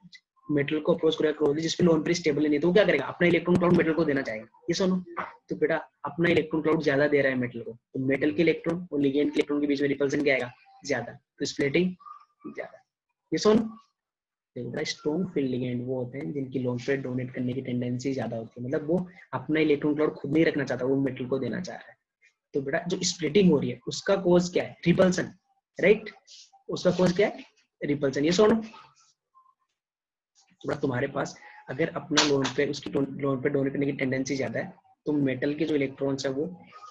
मेटल को अप्रोच करेगा क्लोजली जिसपे लोन पेयर स्टेबल नहीं है, तो वो क्या करेगा, अपना इलेक्ट्रॉन क्लाउड मेटल को देना चाहेगा। ये सुनो, तो बेटा अपना इलेक्ट्रॉन क्लाउड ज्यादा दे रहा है मेटल को, तो मेटल के इलेक्ट्रॉन और लिगेंड के इलेक्ट्रॉन के बीच में रिपल्सन क्या आएगा, ज्यादा, तो स्प्लिटिंग ज्यादा। ये सुनो, स्ट्रॉन्ग फील्ड लिगेंड वो होते हैं जिनकी लोन पेयर डोनेट करने की टेंडेंसी ज्यादा होती है, मतलब वो अपना इलेक्ट्रॉन क्लाउड खुद नहीं रखना चाहता, वो मेटल को देना चाह रहा है। तो बेटा जो स्प्लिटिंग हो रही है उसका कोज क्या है, रिपल्सन, राइट। उसका कोज क्या है, रिपल्सन। ये सुनो, तुम्हारे पास अगर अपना लोन पे उसकी लोन पे डोनेट करने की टेंडेंसी ज्यादा है, तो मेटल के जो इलेक्ट्रॉन्स है वो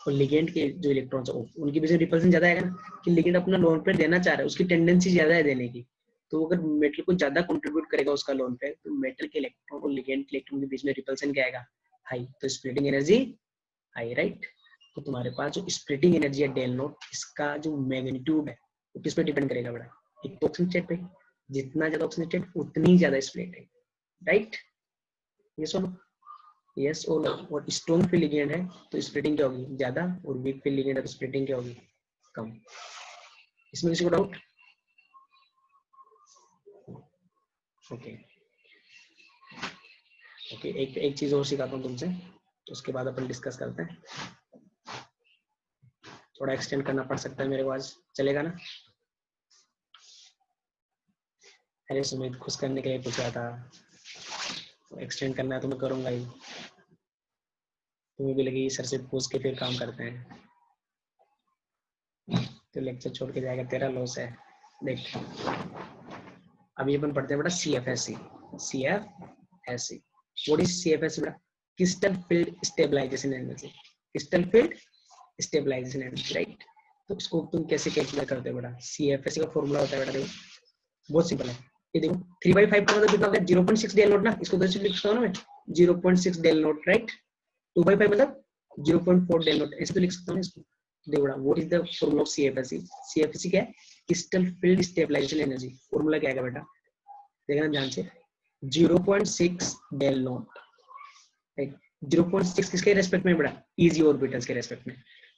और लिगेंड के जो इलेक्ट्रॉन्स है उनके बीच में रिपल्सन ज्यादा आएगा ना, कि लिगेंड अपना लोन पे देना चाह रहा है, उसकी टेंडेंसी ज्यादा है देने की। तो अगर मेटल को ज्यादा कंट्रीब्यूट करेगा उसका लोन पे, तो मेटल के इलेक्ट्रॉन और लिगेंड के इलेक्ट्रॉन के बीच में रिपल्सन क्या आएगा, हाई, तो स्प्लिटिंग एनर्जी हाई, राइट। तो तुम्हारे पास जो स्प्लिटिंग एनर्जी है डेल नॉट, इसका जो मैग्नीट्यूड है वो किस पे डिपेंड करेगा बेटा, एक तो ऑक्सीजन स्टेट पे, जितना ज्यादा ऑक्सीजन स्टेट उतनी ज्यादा स्प्लिटिंग, राइट। ये सुनो, यस और स्ट्रॉन्ग फील्ड लिगेंड है तो स्प्लिटिंग क्या होगी, ज्यादा, और वीक फील्ड लिगेंड है तो स्प्लिटिंग क्या होगी, कम। इसमें किसी को डाउट, ओके ओके। एक चीज और सिखाता हूँ तुमसे, तो उसके बाद अपन डिस्कस करते हैं। थोड़ा एक्सटेंड करना पड़ सकता है मेरे को आज, चलेगा ना। अरे सुमित, खुश करने के लिए पूछा था, तो एक्सटेंड करना है तो मैं करूंगा ही। तुम्हें भी लगी सर से पूछ के फिर काम करते हैं, तो लेक्चर छोड़ के जाएगा, तेरा लॉस है। देख अभी अपन पढ़ते हैं बेटा CFSE। CFSE what is CFSE बेटा, crystal field stabilisation energy, crystal field stabilisation energy, right. तो इसको तुम कैसे कैलकुलेट करते हो बेटा, CFSE का फॉर्मूला होता है बेटा, देखो बहुत सिंपल है। ये देखो 3/5 का मतलब कितना होता है, 0.6 डेल नॉट ना, इसको तो लिख सकता हूं ना मैं, 0.6 डेल नॉट, राइट। 2/5 मतलब 0.4 डेल नॉट, ऐसे तो लिख सकता हूं इसको। देखो बेटा what is the formula of CFSE। CFSE क्या है, crystal field stabilisation energy. Formula क्या है बेटा, देखना ध्यान से, 0.6 डेल नॉट, राइट। 0.6 किसके रेस्पेक्ट में बेटा, इजी ऑर्बिटल्स के रेस्पेक्ट में,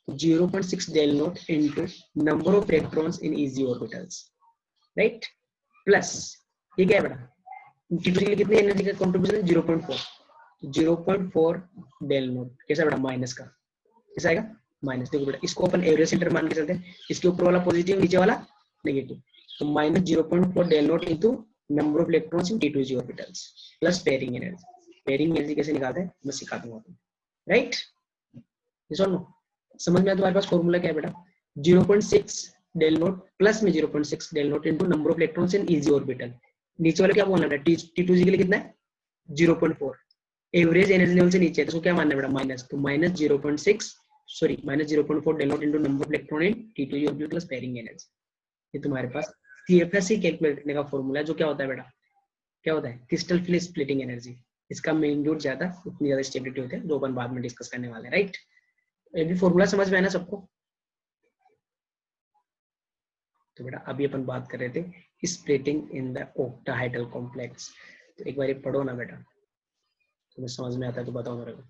तो 0.6 del naught into number of electrons in EG orbitals, right, plus ये क्या है बेटा, T2 कितनी एनर्जी का कंट्रीब्यूशन है, 0.4, 0.4 डेल नॉट कैसा बेटा, माइनस का, कैसा आएगा, माइनस। देखो बेटा इसको अपन एवरेज सेंटर मान के चलते हैं, इसके ऊपर वाला पॉजिटिव नीचे वाला नेगेटिव, तो minus 0.4 del naught into number of electrons in T2 orbitals plus pairing energy. Pairing energy कैसे निकालते हैं मैं सिखा दूंगा तुम्हें, राइट। समझ में आया तुम्हारे पास फॉर्मूला क्या है बेटा, 0.6 डेल नॉट प्लस में 0.6 del naught into number of electrons in EG orbital. नीचे वाले क्या बोलना बेटा, T2 के लिए कितना है 0.4, एवरेज एनर्जी लेवल से नीचे है तो क्या मानना है बेटा, माइनस, तो minus 0.6 sorry minus 0.4 del naught into number of electron in T2 orbital plus pairing energy. ये तुम्हारे पास CFSE कैलकुलेट करने का फॉर्मूला है, जो क्या होता है बेटा, क्या होता है, क्रिस्टल फील्ड स्प्लिटिंग एनर्जी। इसका मेन रूट ज्यादा उतनी ज्यादा स्टेबिलिटी होती है, जो अपन बाद में डिस्कस करने वाले हैं, राइट। ये भी फॉर्मूला समझ में आया ना सबको। तो बेटा अभी अपन बात कर रहे थे splitting in the octahedral complex. तो एक बार ये पढ़ो ना बेटा, तुम्हें समझ में आता है तो बताओ मेरे को।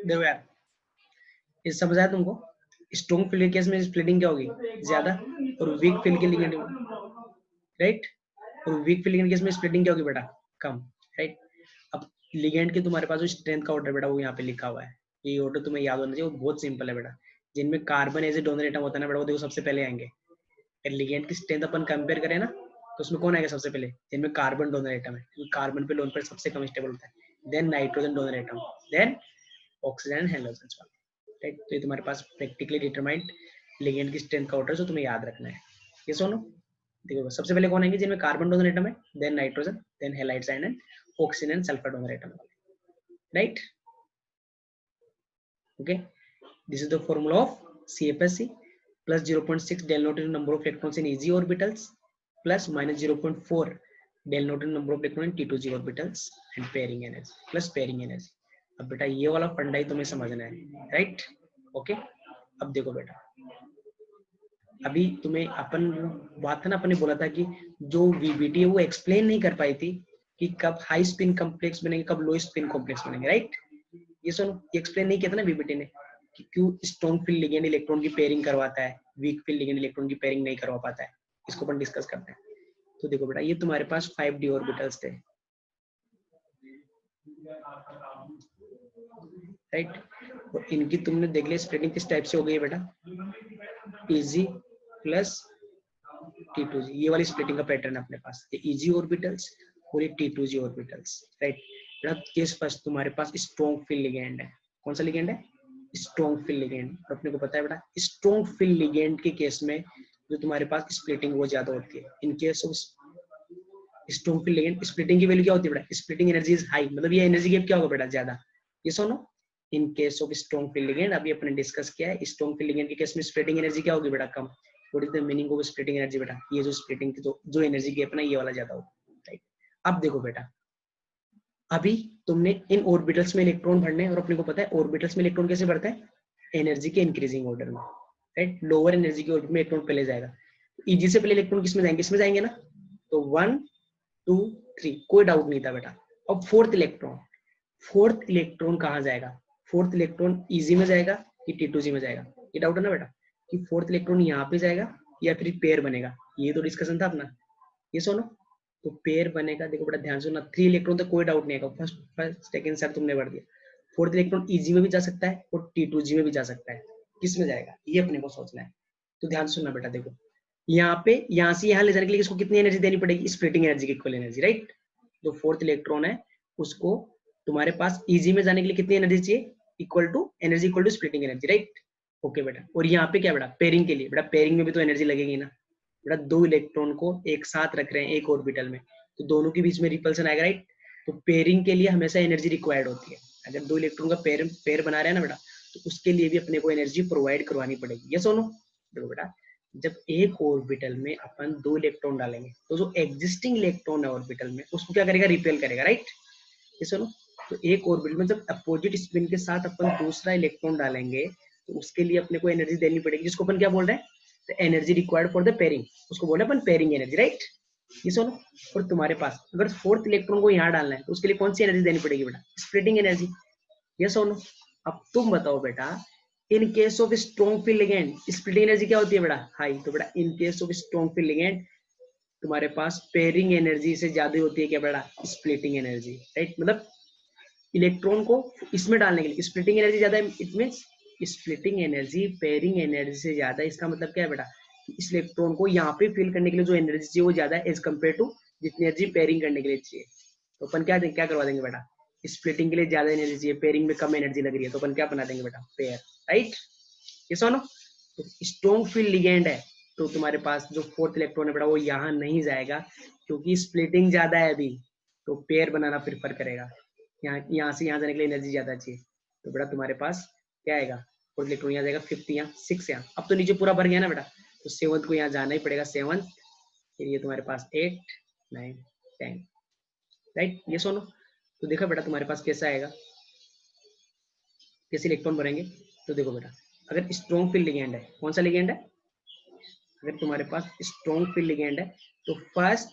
देखो यार, ये समझ आया तुमको? स्ट्रॉन्ग फील्ड के केस में स्प्लिटिंग क्या होगी, ज्यादा, और वीक फील्ड के लिगेंड, राइट, और वीक फील्ड के केस में स्प्लिटिंग क्या होगी बेटा, कम, राइट। अब लिगेंड के तुम्हारे पास जो स्ट्रेंथ का ऑर्डर बेटा वो यहाँ पे लिखा हुआ है, ये ऑर्डर तुम्हें याद होना चाहिए, वो बहुत सिंपल है बेटा। जिनमें carbon as a donor atom होता है ना बेटा, वो देखो सबसे पहले आएंगे। लिगेंड की स्ट्रेंथ अपन कंपेयर करें ना, तो उसमें कौन आएगा सबसे पहले, जिनमें कार्बन डोनर एटम है, क्योंकि कार्बन पे लोन पर सबसे कम स्टेबल होता है, then nitrogen donor atom, then oxygen and halogen, right. तो ये तुम्हारे पास प्रैक्टिकली डिटरमाइंड लिगेंड की स्ट्रेंथ का ऑर्डर जो तुम्हें याद रखना है। ये सुनो, देखो सबसे पहले कौन आएंगे, जिनमें कार्बन डोनर एटम है, then nitrogen, then halides and oxygen and sulphur donor atom, right. Okay, this is the formula of CFSC, plus 0.6 denoted number of electrons in easy orbitals, plus minus 0.4 denoted number of electrons in T2G orbitals, and pairing energy plus pairing energy। अब बेटा ये वाला फंडा ही तुम्हें समझना है, right. Okay, अब देखो बेटा, अभी तुम्हें अपन बात था ना, अपन ने बोला था कि जो वीबीटी है वो एक्सप्लेन नहीं कर पाई थी कि कब हाई स्पिन कॉम्प्लेक्स बनेंगे, कब लो स्पिन कॉम्प्लेक्स बनेंगे, राइट। ये सुनो, ये एक्सप्लेन नहीं किया था ना वीबीटी ने कि क्यों स्ट्रॉन्ग फील्ड लिगेंड इलेक्ट्रॉन की पेयरिंग करवाता है, वीक फील्ड लिगेंड इलेक्ट्रॉन की पेयरिंग नहीं करवा पाता है। इसको अपन डिस्कस करते हैं। तो देखो बेटा, ये तुम्हारे पास 5d ऑर्बिटल्स थे, राइट, और इनकी तुमने देख लिया स्प्लिटिंग किस टाइप से हो गई है बेटा, इजी प्लस T2G, ये वाली स्प्लिटिंग का पैटर्न है अपने पास, ये इजी ऑर्बिटल्स और ये T2G ऑर्बिटल्स, राइट। बेटा केस फर्स्ट तुम्हारे पास स्ट्रॉन्ग फील्ड लिगेंड है, कौन सा लिगेंड है, स्ट्रॉन्ग फील्ड लिगेंड। और अपने को पता है बेटा स्ट्रॉन्ग फील्ड लिगेंड के केस में जो तुम्हारे पास स्प्लिटिंग वो ज्यादा होती है। इन case of strong field ligand splitting की वैल्यू क्या होती है बेटा, स्प्लिटिंग एनर्जी इज हाई, मतलब ये एनर्जी गैप क्या होगा बेटा, ज्यादा। ये सुनो, in case of strong field ligand अभी अपने डिस्कस किया है, स्ट्रॉन्ग फील्ड लिगेंड के केस में स्प्लिटिंग एनर्जी क्या होगी बेटा, कम। What is the meaning of splitting energy बेटा, ये जो स्प्लिटिंग की जो एनर्जी गैप है ना, ये वाला ज्यादा होगा, राइट। अब देखो बेटा, अभी तुमने इन ऑर्बिटल्स में इलेक्ट्रॉन भरने, और अपने को पता है ऑर्बिटल्स में इलेक्ट्रॉन कैसे भरता है, एनर्जी के इंक्रीजिंग ऑर्डर में, राइट। लोअर एनर्जी के ऑर्बिट में इलेक्ट्रॉन पहले जाएगा, इजी से पहले इलेक्ट्रॉन किसमें जाएंगे, इसमें जाएंगे ना, तो 1 2 3, कोई डाउट नहीं था बेटा। अब फोर्थ इलेक्ट्रॉन कहाँ जाएगा, फोर्थ इलेक्ट्रॉन इजी में जाएगा कि T2G में जाएगा, ये डाउट है ना बेटा, कि फोर्थ इलेक्ट्रॉन यहाँ पे जाएगा या फिर पेयर बनेगा, ये तो डिस्कशन था अपना। ये सुनो, तो पेयर बनेगा, देखो बेटा ध्यान सुनना, 3 इलेक्ट्रॉन तो कोई डाउट नहीं है, फर्स्ट सेकंड सर तुमने भर दिया। फोर्थ इलेक्ट्रॉन इजी में भी जा सकता है और T2G में भी जा सकता है, किस में जाएगा ये अपने को सोचना है। तो ध्यान सुनना बेटा, देखो यहाँ पे यहाँ से यहाँ ले जाने के लिए इसको कितनी एनर्जी देनी पड़ेगी, स्प्लिटिंग एनर्जी की इक्वल एनर्जी, राइट। जो फोर्थ इलेक्ट्रॉन है उसको तुम्हारे पास इजी में जाने के लिए कितनी एनर्जी चाहिए, equal to energy equal to splitting energy, right. Okay बेटा, और यहाँ पे क्या बेटा, पेयरिंग के लिए, बेटा पेयरिंग में भी तो एनर्जी लगेगी ना, बेटा दो इलेक्ट्रॉन को एक साथ रख रहे हैं एक ऑर्बिटल में, तो दोनों के बीच में रिपल्सन आएगा, राइट। तो पेयरिंग के लिए हमेशा एनर्जी रिक्वायर्ड होती है, अगर दो इलेक्ट्रॉन का पेयर बना रहे हैं ना बेटा, तो उसके लिए भी अपने को एनर्जी प्रोवाइड करवानी पड़ेगी। ये सुनो, देखो बेटा, जब एक ऑर्बिटल में अपन 2 इलेक्ट्रॉन डालेंगे, तो जो एग्जिस्टिंग इलेक्ट्रॉन है ऑर्बिटल में उसको क्या करेगा, रिपेल करेगा, राइट। ये सुनो, तो एक ऑर्बिटल में जब अपोजिट स्पिन के साथ अपन दूसरा इलेक्ट्रॉन डालेंगे, तो उसके लिए अपने को एनर्जी देनी पड़ेगी, जिसको अपन क्या बोल रहे हैं, the energy required for the pairing, उसको बोल रहे हैं अपन पेयरिंग एनर्जी, राइट। ये सुनो, और तुम्हारे पास अगर फोर्थ इलेक्ट्रॉन को यहाँ डालना है, तो उसके लिए कौन सी एनर्जी देनी पड़ेगी बेटा, स्प्लिटिंग एनर्जी। ये सुनो, अब तुम बताओ बेटा, इन case of strong field ligand splitting energy क्या होती है बेटा, हाई। तो बेटा इन case of strong field ligand तुम्हारे पास पेयरिंग एनर्जी से ज्यादा होती है क्या बेटा, स्प्लिटिंग एनर्जी, राइट। मतलब इलेक्ट्रॉन को इसमें डालने के लिए स्प्लिटिंग एनर्जी ज्यादा है, it means splitting energy pairing energy से ज्यादा। इसका मतलब क्या है बेटा, इस इलेक्ट्रॉन को यहाँ पे फिल करने के लिए जो एनर्जी चाहिए वो ज्यादा है एज कम्पेयर टू जितनी एनर्जी पेयरिंग करने के लिए चाहिए। तो अपन क्या करवा देंगे बेटा, स्प्लिटिंग के लिए ज्यादा एनर्जी चाहिए, पेयरिंग में कम एनर्जी लग रही है, तो अपन क्या बना देंगे बेटा, पेयर, राइट। ये सुनो, तो स्ट्रॉन्ग फील्ड लिगेंड है, तो तुम्हारे पास जो फोर्थ इलेक्ट्रॉन है बेटा वो यहाँ नहीं जाएगा, क्योंकि स्प्लिटिंग ज्यादा है अभी, तो पेयर बनाना प्रेफर करेगा, यहाँ से यहाँ जाने के लिए एनर्जी ज्यादा चाहिए। तो बेटा तुम्हारे पास क्या आएगा, फोर्थ इलेक्ट्रॉन यहाँ जाएगा, फिफ्थ यहाँ, सिक्स यहाँ, अब तो नीचे पूरा भर गया ना बेटा, तो सेवंथ को यहाँ जाना ही पड़ेगा, सेवंथ, फिर ये तुम्हारे पास 8 9 10, राइट। ये सुनो, तो देखो बेटा तुम्हारे पास कैसा आएगा, कैसे इलेक्ट्रॉन भरेंगे। तो देखो बेटा, अगर स्ट्रॉन्ग फील्ड लिगेंड है, कौन सा लिगेंड है, अगर तुम्हारे पास स्ट्रॉन्ग फील्ड लिगेंड है, तो first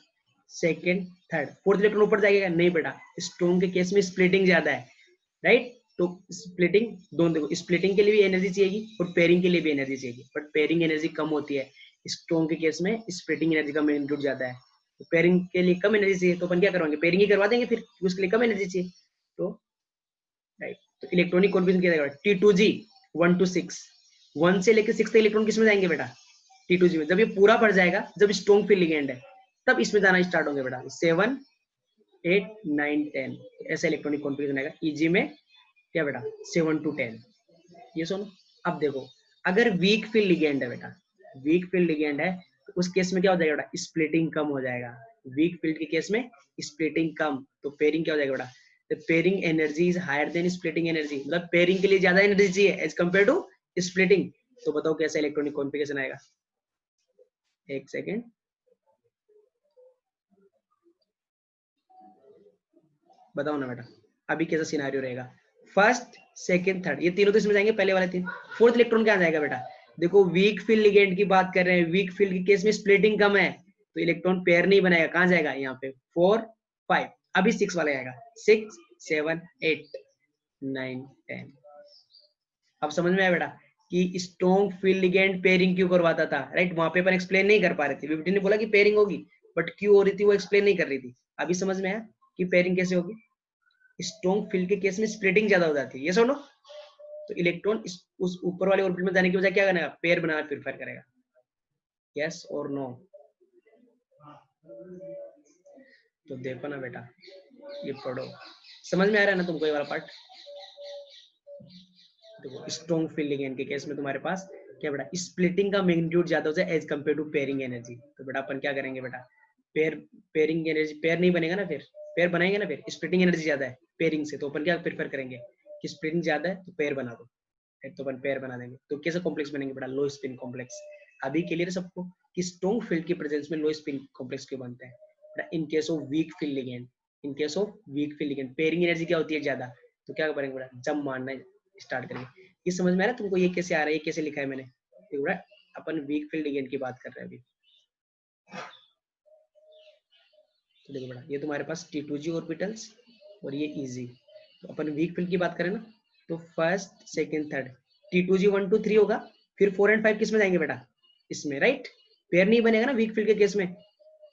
second third, fourth electron ऊपर जाएगा नहीं बेटा, स्ट्रॉन्ग के केस में स्प्लिटिंग ज्यादा है, राइट। तो स्प्लिटिंग दोनों, देखो स्प्लिटिंग के लिए भी एनर्जी चाहिएगी और पेयरिंग के लिए भी एनर्जी चाहिएगी, बट पेयरिंग एनर्जी कम होती है, स्ट्रॉन्ग के केस में स्प्लिटिंग एनर्जी का मैग्नीट्यूड ज्यादा है। तो पेयरिंग के लिए कम एनर्जी चाहिए, तो अपन क्या करवाएंगे, पेयरिंग ही करवा देंगे, फिर उसके लिए कम एनर्जी चाहिए। तो राइट, तो इलेक्ट्रॉनिक कॉन्फिगरेशन क्या जाएगा, T2G 1 to 6, 1 से लेकर 6 तक इलेक्ट्रॉन किसमें जाएंगे बेटा, T2G में। जब ये पूरा भर जाएगा, जब स्ट्रॉन्ग फील्ड लिगेंड है, तब इसमें जाना स्टार्ट होंगे बेटा, 7 8 9 10, ऐसा इलेक्ट्रॉनिक कॉन्फिगरेशन आएगा। EG में क्या बेटा 7 to 10, ये सुनो। अब देखो, अगर वीक फील्ड लिगेंड है बेटा, वीक फील्ड लिगेंड है, तो उस केस में क्या हो जाएगा बेटा, स्प्लिटिंग कम हो जाएगा। वीक फील्ड के केस में स्प्लिटिंग कम, तो पेयरिंग क्या हो जाएगा बेटा, the pairing energy is higher than splitting energy, मतलब पेयरिंग के लिए ज्यादा एनर्जी चाहिए एज कंपेयर टू स्प्लिटिंग। तो बताओ कैसा इलेक्ट्रॉनिक कॉन्फिगरेशन आएगा, एक सेकेंड, बताओ ना बेटा, अभी कैसा सिनेरियो रहेगा। फर्स्ट सेकंड थर्ड, ये तीनों तो इसमें जाएंगे, पहले वाले तीन। फोर्थ इलेक्ट्रॉन क्या जाएगा बेटा, देखो वीक फील्ड लिगेंड की बात कर रहे हैं, वीक फील्ड के केस में स्प्लिटिंग कम है, तो इलेक्ट्रॉन पेयर नहीं बनाएगा, कहां जाएगा, यहाँ पे 4 5, अभी 6 वाला आएगा, 6 7 8 9 10। अब समझ में आया बेटा कि स्ट्रॉन्ग फील्ड लिगेंड पेयरिंग क्यों करवाता था, राइट। वहां पे अपन एक्सप्लेन नहीं कर पा रहे थे, बीबीटी ने बोला कि पेयरिंग होगी, बट क्यों हो रही थी वो एक्सप्लेन नहीं कर रही थी। अभी समझ में आया कि पेयरिंग कैसे होगी, स्ट्रॉन्ग फील्ड के केस में स्प्लिटिंग ज्यादा हो जाती है, ये सुनो। तो इलेक्ट्रॉन उस ऊपर वाले ऑर्बिट में जाने की बजाय क्या करेगा, पेयर बनाना प्रेफर करेगा, यस और नो। तो देखो ना बेटा, ये पढ़ो, समझ में आ रहा है ना तुमको ये वाला पार्ट। देखो स्ट्रॉन्ग फील्ड लिगेंड के केस में तुम्हारे पास क्या बेटा, स्प्लिटिंग का मैग्नीट्यूड ज्यादा हो जाए as compare to pairing energy. तो बेटा अपन क्या करेंगे बेटा, पेयरिंग एनर्जी, पेयर नहीं बनेगा ना, फिर पेयर बनाएंगे ना, फिर स्प्लिटिंग एनर्जी ज्यादा है पेयरिंग से, तो अपन क्या प्रेफर करेंगे कि स्प्लिटिंग ज्यादा है तो पेयर बना दो, तो अपन पेयर बना देंगे। तो कैसे कॉम्प्लेक्स बनेंगे बेटा, लो स्पिन कॉम्प्लेक्स। अभी क्लियर है सबको कि स्ट्रॉन्ग फील्ड की प्रेजेंस में लो स्पिन कॉम्प्लेक्स क्यों बनता है, इन case of week field ligand, in case of week field ligand pairing energy क्या होती है ज्यादा, तो क्या करेंगे बेटा, जब मारना स्टार्ट करेंगे। ये समझ में आ रहा है तुमको, ये कैसे आ रहा है, ये कैसे लिखा है मैंने, बेटा अपन वीक फील्ड लिगेंड की बात कर रहे हैं अभी। तो देखो बेटा, ये तुम्हारे पास T2G ऑर्बिटल्स और ये EG, तो अपन वीक फील्ड की बात करें ना, तो first second third, T2G 1 to 3 होगा, फिर 4 and 5 किस में जाएंगे बेटा, इसमें, राइट। पेयर नहीं बनेगा ना वीक फील्ड के केस में,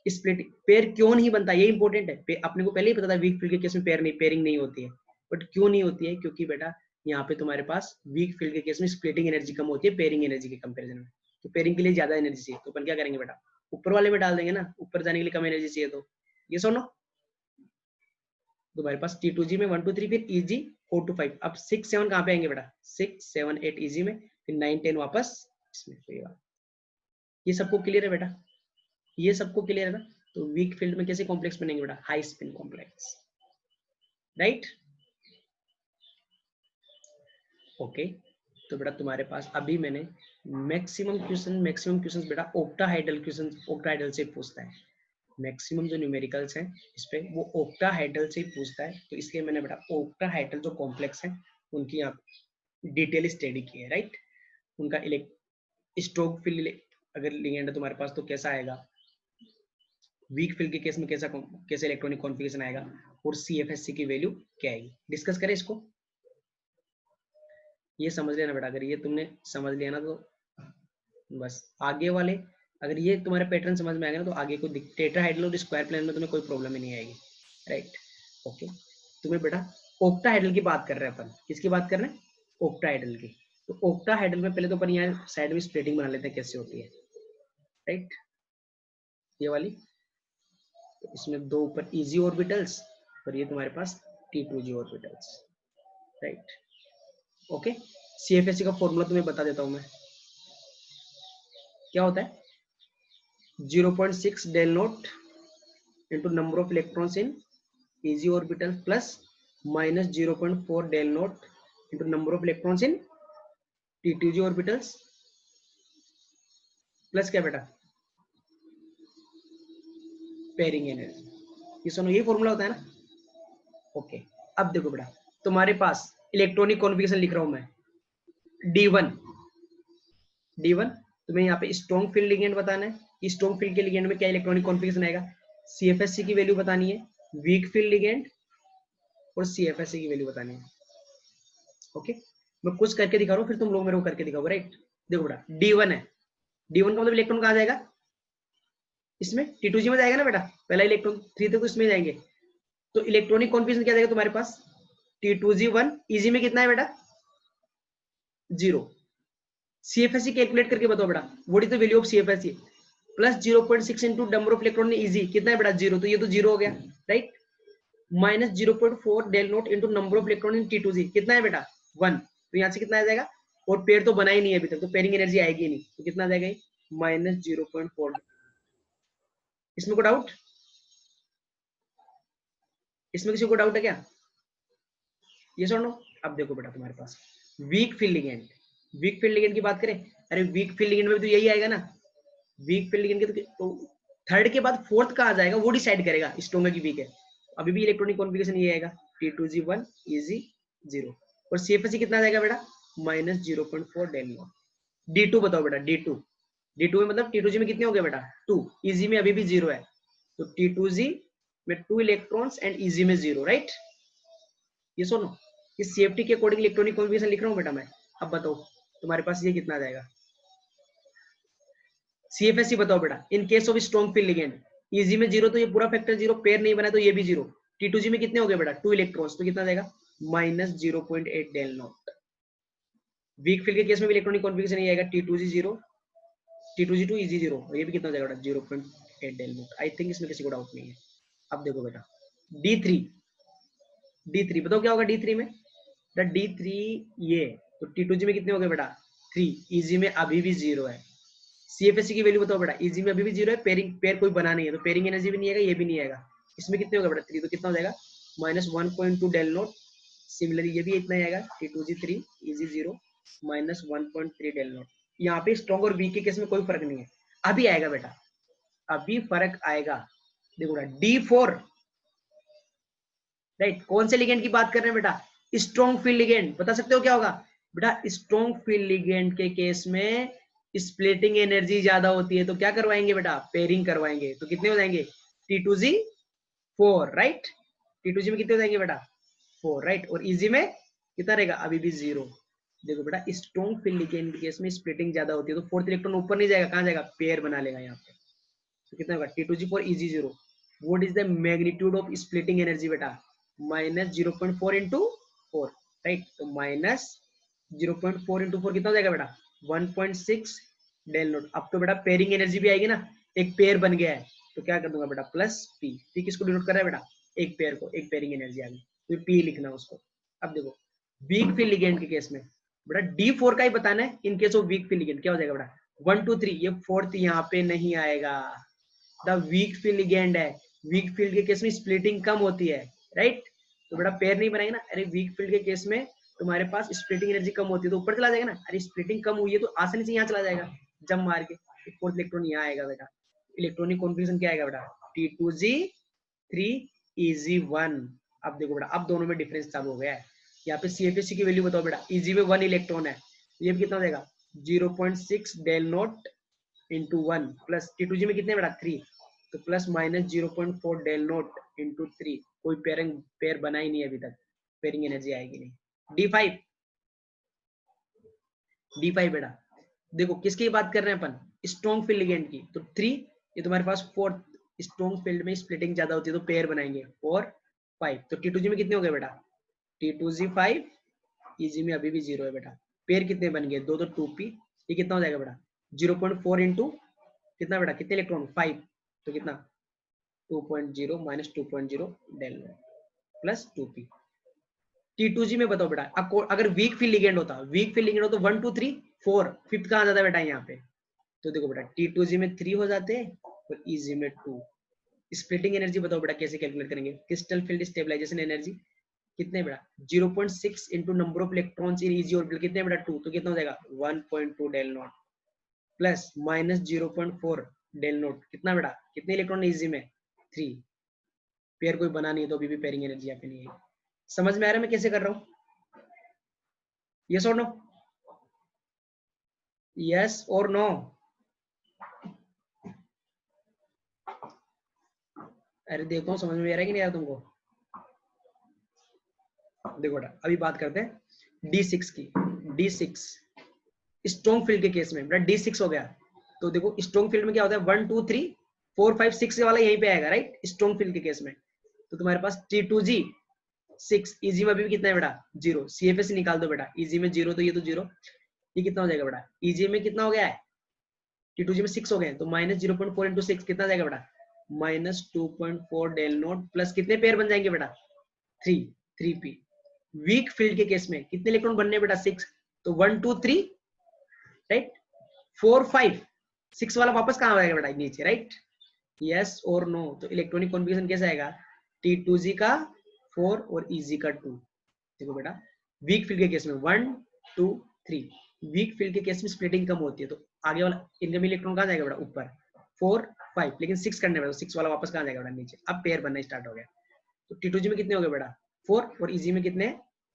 स्प्लिट पेयर क्यों नहीं बनता, ये इंपॉर्टेंट है। अपने को पहले ही पता था वीक फील्ड के केस में पेयरिंग नहीं होती है, बट क्यों नहीं होती है, क्योंकि बेटा यहाँ पे तुम्हारे पास वीक फील्ड के केस में स्प्लिटिंग एनर्जी कम होती है पेयरिंग एनर्जी के कंपेरिजन में, तो पेयरिंग के लिए ज्यादा एनर्जी चाहिए, तो अपन क्या करेंगे बेटा, ऊपर वाले में डाल देंगे ना, ऊपर जाने के लिए कम एनर्जी चाहिए, तो ये सुनो। तुम्हारे पास T2G में 1 to 3, फिर EG 4 to 5, अब 6 7 कहाँ पे आएंगे बेटा, 6 7 8 EG में, फिर 9 10 वापस इसमें। तो ये सबको क्लियर है बेटा, ये सबको क्लियर है ना। तो वीक फील्ड में कैसे कॉम्प्लेक्स बनेंगे बेटा, high spin complex, right. Okay, तो बेटा तुम्हारे पास अभी मैंने मैक्सिमम क्वेश्चंस बेटा ऑक्टाहाइड्रल से पूछता है, मैक्सिमम जो न्यूमेरिकल्स हैं इस पे वो ऑक्टाहाइड्रल से ही पूछता है, तो इसलिए मैंने बेटा ऑक्टाहाइड्रल जो कॉम्प्लेक्स है उनकी यहाँ डिटेल स्टडी की है, राइट। उनका स्ट्रोक फील्ड अगर लिगेंड है तुम्हारे पास तो कैसा आएगा, वीक फील्ड के केस में कैसे इलेक्ट्रॉनिक कॉन्फिगरेशन आएगा, और CFSC की वैल्यू क्या आएगी, डिस्कस करें इसको। ये समझ लेना बेटा, अगर ये तुमने समझ लिया ना तो बस आगे वाले, अगर ये तुम्हारे पैटर्न समझ में आएगा ना तो आगे को टेट्राहाइड्रल और स्क्वायर प्लेन में तुम्हें कोई प्रॉब्लम ही नहीं आएगी, राइट। ओके, तुम्हें बेटा ऑक्टाहाइड्रल की बात कर रहे हैं अपन, किसकी बात कर रहे हैं, ऑक्टाहाइड्रल की। तो ऑक्टाहाइड्रल में पहले तो अपन यहाँ साइड में स्प्लिटिंग बना लेते हैं कैसे होती है, राइट, ये वाली। तो इसमें दो ऊपर EG ऑर्बिटल्स और ये तुम्हारे पास T2G orbitals, right. Okay, CFSC का फॉर्मूला तुम्हें बता देता हूं मैं, क्या होता है, 0.6 del naught into number of electrons in EG orbital plus minus 0.4 del naught into number of electrons in T2G orbitals plus क्या बेटा, पेयरिंग एनर्जी। ये सुनो, ये फॉर्मूला होता है ना। ओके, अब देखो बेटा तुम्हारे पास इलेक्ट्रॉनिक कॉन्फिगरेशन लिख रहा हूं मैं, D1 तुम्हें यहाँ पे स्ट्रॉन्ग फील्ड लिगेंड बताना है कि स्ट्रॉन्ग फील्ड के लिगेंड में क्या इलेक्ट्रॉनिक कॉन्फिगरेशन आएगा, CFSC की वैल्यू बतानी है, वीक फील्ड लिगेंड और CFSC की वैल्यू बतानी है। ओके, मैं कुछ करके दिखा रहा हूँ, फिर तुम लोग मेरे को करके दिखाओगे, राइट। देखो बेटा D1 है, D1 का मतलब इलेक्ट्रॉन कहाँ जाएगा, इसमें T2G में जाएगा ना बेटा, पहला इलेक्ट्रॉन 3 तक तो इसमें जाएंगे, तो इलेक्ट्रॉनिक कॉन्फिगरेशन क्या जाएगा तुम्हारे पास, T2G1 इजी में कितना है बेटा 0। CFSC कैलकुलेट करके बताओ बेटा, what is the value of CFSC, plus 0.6 into number of electron easy कितना है बेटा 0, तो ये तो 0 हो गया, right. Minus 0.4 del naught into number of electron in T2G कितना है बेटा 1, तो यहाँ से कितना आ जाएगा, और पेयर तो बना ही नहीं है अभी तक, तो पेयरिंग एनर्जी आएगी नहीं, तो कितना आ जाएगा माइनस 0.4। इसमें कोई डाउट, इसमें किसी को डाउट है क्या, ये सुनो। अब देखो बेटा तुम्हारे पास weak field ligand, weak field ligand की बात करें, अरे वीक फील्ड लिगेंड में भी तो यही आएगा ना, वीक फील्ड लिगेंड के तो थर्ड के बाद फोर्थ कहाँ जाएगा वो डिसाइड करेगा स्ट्रॉन्गर की वीक है, अभी भी इलेक्ट्रॉनिक कॉन्फिगरेशन ये आएगा T2G1 इजी 0, और CFSC कितना आ जाएगा बेटा माइनस 0.4 डेल नॉट। D2 बताओ बेटा, D2 में मतलब T2G में कितने हो गए बेटा 2, इजी में अभी भी 0 है, तो T2G में 2 इलेक्ट्रॉन्स एंड इजी में 0, राइट। ये सुनो, इस सेफ्टी के अकॉर्डिंग इलेक्ट्रॉनिक कॉन्फिगरेशन लिख रहा हूँ बेटा मैं, अब बताओ तुम्हारे पास ये कितना आ जाएगा, CFSC बताओ बेटा इन case of strong field ligand, easy में 0 तो ये पूरा फैक्टर 0, पेयर नहीं बना तो ये भी 0, T2G में कितने हो गए बेटा 2 इलेक्ट्रॉन्स, तो कितना जाएगा minus 0.8 del naught. Weak field के केस में भी इलेक्ट्रॉनिक कॉन्फिगरेशन ये आएगा T2G 0, T2G2 इजी 0, और ये भी कितना जाएगा बेटा 0.8 डेल नॉट। आई थिंक इसमें किसी को डाउट नहीं है। अब देखो बेटा D3, D3 बताओ क्या होगा D3 में, D3 ये, तो T2G में कितने हो गए बेटा 3, इजी में अभी भी 0 है। CFSC की वैल्यू बताओ बेटा, इजी में अभी भी 0 है, पेयरिंग पेयर कोई बना नहीं है, तो पेयरिंग एनर्जी भी नहीं आएगा, ये भी नहीं आएगा, इसमें कितने होगा बेटा 3, तो कितना हो जाएगा माइनस 1.2 डेल नॉट। सिमिलरली ये भी इतना ही आएगा T2G 3 easy 0 minus 1.3 del not. यहाँ पे स्ट्रॉन्ग और वीक के केस में कोई फर्क नहीं है, अभी आएगा बेटा, अभी फर्क आएगा। देखो बेटा D4, राइट, कौन से लिगेंड की बात कर रहे हैं बेटा, स्ट्रॉन्ग फील्ड लिगेंड, बता सकते हो क्या होगा बेटा, स्ट्रॉन्ग फील्ड लिगेंड के केस में स्प्लिटिंग एनर्जी ज्यादा होती है, तो क्या करवाएंगे बेटा पेयरिंग करवाएंगे, तो कितने हो जाएंगे T2G 4, राइट, T2G में कितने हो जाएंगे बेटा 4, राइट, और इजी में कितना रहेगा अभी भी 0। देखो बेटा स्ट्रॉन्ग फील्ड लिगेंड के केस में स्प्लिटिंग ज्यादा होती है, तो फोर्थ इलेक्ट्रॉन ऊपर नहीं जाएगा, कहां जाएगा पेयर बना लेगा यहाँ पे, तो कितना होगा T2G 4 easy 0। What is the magnitude of splitting energy बेटा माइनस 0.4 इंटू 4, राइट, तो माइनस 0.4 इंटू 4 कितना हो जाएगा बेटा 1.6 डेल नोट। अब तो बेटा पेयरिंग एनर्जी भी आएगी ना, एक पेयर बन गया है, तो क्या कर दूंगा बेटा प्लस पी, पी किसको डिनोट कर रहा है बेटा एक पेयर को, एक पेयरिंग एनर्जी आ गई, तो पी लिखना उसको। अब देखो वीक फील्ड लिगेंड के केस में बेटा D4 का ही बताना है, इन case of week field ligand क्या हो जाएगा बेटा 1 2 3, ये फोर्थ यहाँ पे नहीं आएगा, द वीक फील्ड लिगेंड है, वीक फील्ड के केस में स्प्लिटिंग कम होती है, राइट, तो बेटा पेयर नहीं बनाएंगे ना, अरे वीक फील्ड के केस में तुम्हारे पास स्प्लिटिंग एनर्जी कम होती है तो ऊपर चला जाएगा ना, अरे स्प्लिटिंग कम हुई है तो आसानी से यहाँ चला जाएगा जंप मार के, फोर्थ इलेक्ट्रॉन यहाँ आएगा बेटा, इलेक्ट्रॉनिक कॉन्फिगरेशन क्या आएगा बेटा T2G 3 इजी 1। अब देखो बेटा अब दोनों में डिफरेंस चालू हो गया है, यहाँ पे CFSC की वैल्यू बताओ बेटा, इजी में 1 इलेक्ट्रॉन है, ये भी कितना हो जाएगा 0.6 del naught into 1, plus T2G में कितने बेटा 3, तो plus minus 0.4 del naught into 3, कोई पेयर बना ही नहीं अभी तक, पेयरिंग एनर्जी आएगी नहीं। D5, D5 बेटा देखो किसकी बात कर रहे हैं अपन, स्ट्रॉन्ग फील्ड लिगेंड की, तो 3, ये तुम्हारे पास फोर्थ, स्ट्रॉन्ग फील्ड में स्प्लिटिंग ज्यादा होती है तो पेयर बनाएंगे, और 5, तो T2G में कितने हो गए बेटा T2G 5 इजी में अभी भी 0 है बेटा, पेयर कितने बन गए दो, तो 2p, ये कितना हो जाएगा बेटा 0.4 इंटू कितना बेटा कितने इलेक्ट्रॉन 5, तो कितना 2.0 minus 2.0 del plus 2p। T2G में बताओ बेटा अगर वीक फील्ड लिगेंड होता, वीक फील्ड लिगेंड हो तो 1 2 3 4, फिफ्थ कहां जाता बेटा यहाँ पे, तो देखो बेटा T2G में 3 हो जाते हैं और इजी में 2। स्प्लिटिंग एनर्जी बताओ बेटा कैसे कैलकुलेट करेंगे, क्रिस्टल फील्ड स्टेबलाइजेशन एनर्जी कितने बेटा 0.6 into number of electrons in EG orbital कितने बेटा 2, तो कितना हो जाएगा 1.2 del naught, plus minus 0.4 del naught कितना बेटा कितने इलेक्ट्रॉन इजी में 3, पेयर कोई बना नहीं है तो अभी भी पेयरिंग एनर्जी यहाँ पे नहीं है। समझ में आ रहा है मैं कैसे कर रहा हूँ, यस और नो, यस और नो, अरे देखो समझ में आ रहा है कि नहीं आ रहा तुमको? देखो बेटा अभी बात करते हैं D6 की। D6 स्ट्रॉन्ग फील्ड के केस में बेटा D6 हो गया। तो देखो स्ट्रॉन्ग फील्ड में क्या होता है 1 2 3 4 5 6 वाला यहीं पे आएगा राइट, स्ट्रॉन्ग फील्ड के केस में। तो तुम्हारे पास T2G 6, इजी में अभी भी कितना है बेटा 0, CFS निकाल दो बेटा, इजी में 0 तो ये तो 0, ये कितना हो जाएगा बेटा, इजी में कितना हो गया है T2G में 6 हो गए तो माइनस 0.4 इंटू 6 कितना जाएगा बेटा माइनस 2.4 डेल नोट प्लस कितने पेयर बन जाएंगे बेटा 3, 3p। वीक फील्ड के केस में कितने इलेक्ट्रॉन बनने बेटा 6, तो 1 2 3 राइट 4 5 6 वाला वापस कहां आएगा बेटा नीचे राइट, यस और नो। तो इलेक्ट्रॉनिक कॉन्फ़िगरेशन कैसा आएगा T2G का 4 और EG का 2। देखो बेटा वीक फील्ड के केस में 1 2 3, वीक फील्ड के केस में स्प्लिटिंग कम होती है तो आगे वाला इनकमिंग इलेक्ट्रॉन कहां जाएगा बेटा ऊपर 4 5, लेकिन 6 करने में 6 वाला वापस कहां जाएगा बेटा नीचे। अब पेयर बनना स्टार्ट हो गया। तो T2G में कितने हो गए बेटा 4 और EG में कितने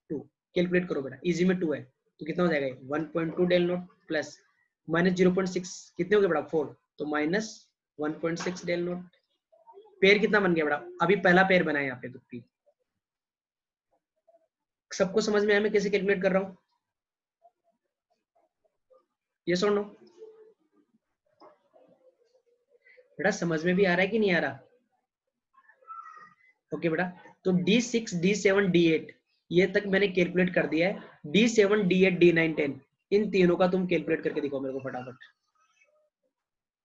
2, कैलकुलेट करो बेटा EG में 2 है तो कितना हो जाएगा 1.2 डेल नोट प्लस माइनस 0.6 कितने हो गए बेटा 4 तो माइनस 1.6 डेल नोट। पेयर कितना बन गया बेटा, अभी पहला पेयर बना है यहाँ पे तो पी। सबको समझ में आया मैं कैसे कैलकुलेट कर रहा हूँ, ये सुनो बेटा समझ में भी आ रहा है कि नहीं आ रहा? ओके बेटा तो D6 D7 D8 ये तक मैंने कैलकुलेट कर दिया है। D7 D8 D9 10 इन तीनों का तुम कैलकुलेट करके दिखाओ मेरे को फटाफट,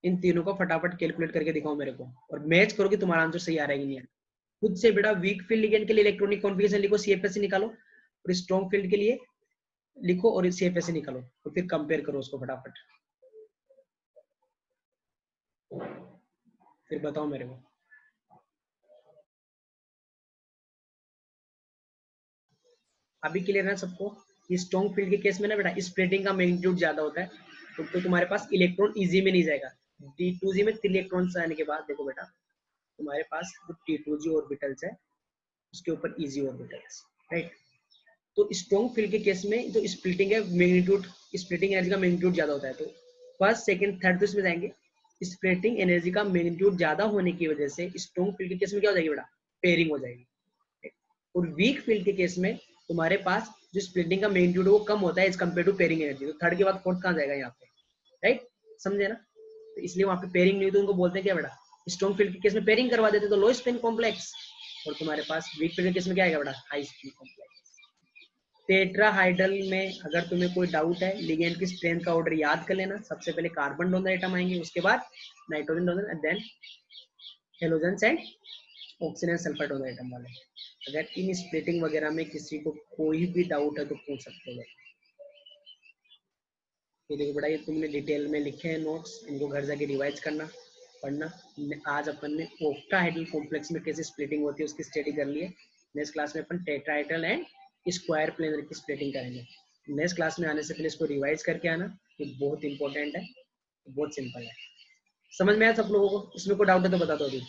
इन तीनों का फटाफट कैलकुलेट करके दिखाओ मेरे को और मैच करो कि तुम्हारा आंसर सही आ रहा है कि नहीं। खुद से बेटा वीक फील्ड लिगेंड के लिए इलेक्ट्रॉनिक कॉन्फ़िगरेशन लिखो CFS निकालो और स्ट्रॉन्ग फील्ड के लिए लिखो और CFS निकालो तो फिर कंपेयर करो उसको फटाफट, फिर बताओ मेरे को। अभी क्लियर है सबको? स्ट्रॉन्ग फील्ड के केस में ना बेटा स्प्लिटिंग का मैग्नीट्यूड ज्यादा होता है तो तुम्हारे पास इलेक्ट्रॉन इजी में नहीं जाएगा। D2G में 3 इलेक्ट्रॉन्स आने के बाद देखो बेटा तुम्हारे पास जो T2G ऑर्बिटल्स है उसके ऊपर इजी ऑर्बिटल्स राइट। तो स्ट्रॉन्ग फील्ड के केस में जो स्प्लिटिंग है मैग्नीट्यूड, स्प्लिटिंग एनर्जी का मैग्नीट्यूड ज्यादा होता है तो फर्स्ट सेकंड थर्ड तो इसमें जाएंगे। स्प्लिटिंग एनर्जी का मैग्नीट्यूड ज्यादा होने की वजह से स्ट्रॉन्ग फील्ड के केस में क्या हो जाएगी बेटा पेयरिंग हो जाएगी। और वीक फील्ड के केस में तुम्हारे पास जो स्प्लिटिंग का मैग्नीट्यूड वो कम होता है as compare to pairing energy, तो थर्ड के बाद फोर्थ कहां जाएगा यहाँ पे राइट, समझे ना? तो इसलिए वहां पे पेयरिंग नहीं तो उनको बोलते हैं क्या बेटा स्ट्रॉन्ग फील्ड के केस में पेयरिंग करवा देते तो लो स्पिन कॉम्प्लेक्स, और तुम्हारे पास वीक फील्ड के केस में क्या आएगा बेटा हाई स्पिन कॉम्प्लेक्स। टेट्राहाइड्रल में अगर तुम्हें कोई डाउट है लिगेंड की स्ट्रेंथ का ऑर्डर याद कर लेना, सबसे पहले कार्बन डोनर एटम आएंगे उसके बाद nitrogen donor and then halogen and oxygen sulphur donor atom वाले। अगर इन स्प्लिटिंग वगैरह में किसी को कोई भी डाउट है तो पूछ सकते हो। ये देखो बेटा ये तुमने डिटेल में लिखे हैं नोट्स, इनको घर जाके रिवाइज करना पढ़ना। आज अपन ने ऑक्टाहाइड्रल कॉम्प्लेक्स में कैसे स्प्लिटिंग होती है उसकी स्टडी कर ली है। नेक्स्ट क्लास में अपन टेट्राहाइड्रल एंड स्क्वायर प्लेनर की स्प्लिटिंग करेंगे। नेक्स्ट क्लास में आने से पहले इसको रिवाइज करके आना, ये बहुत इंपॉर्टेंट है, बहुत सिंपल है। समझ में आया सब लोगों को? इसमें कोई डाउट है तो बता दो अभी।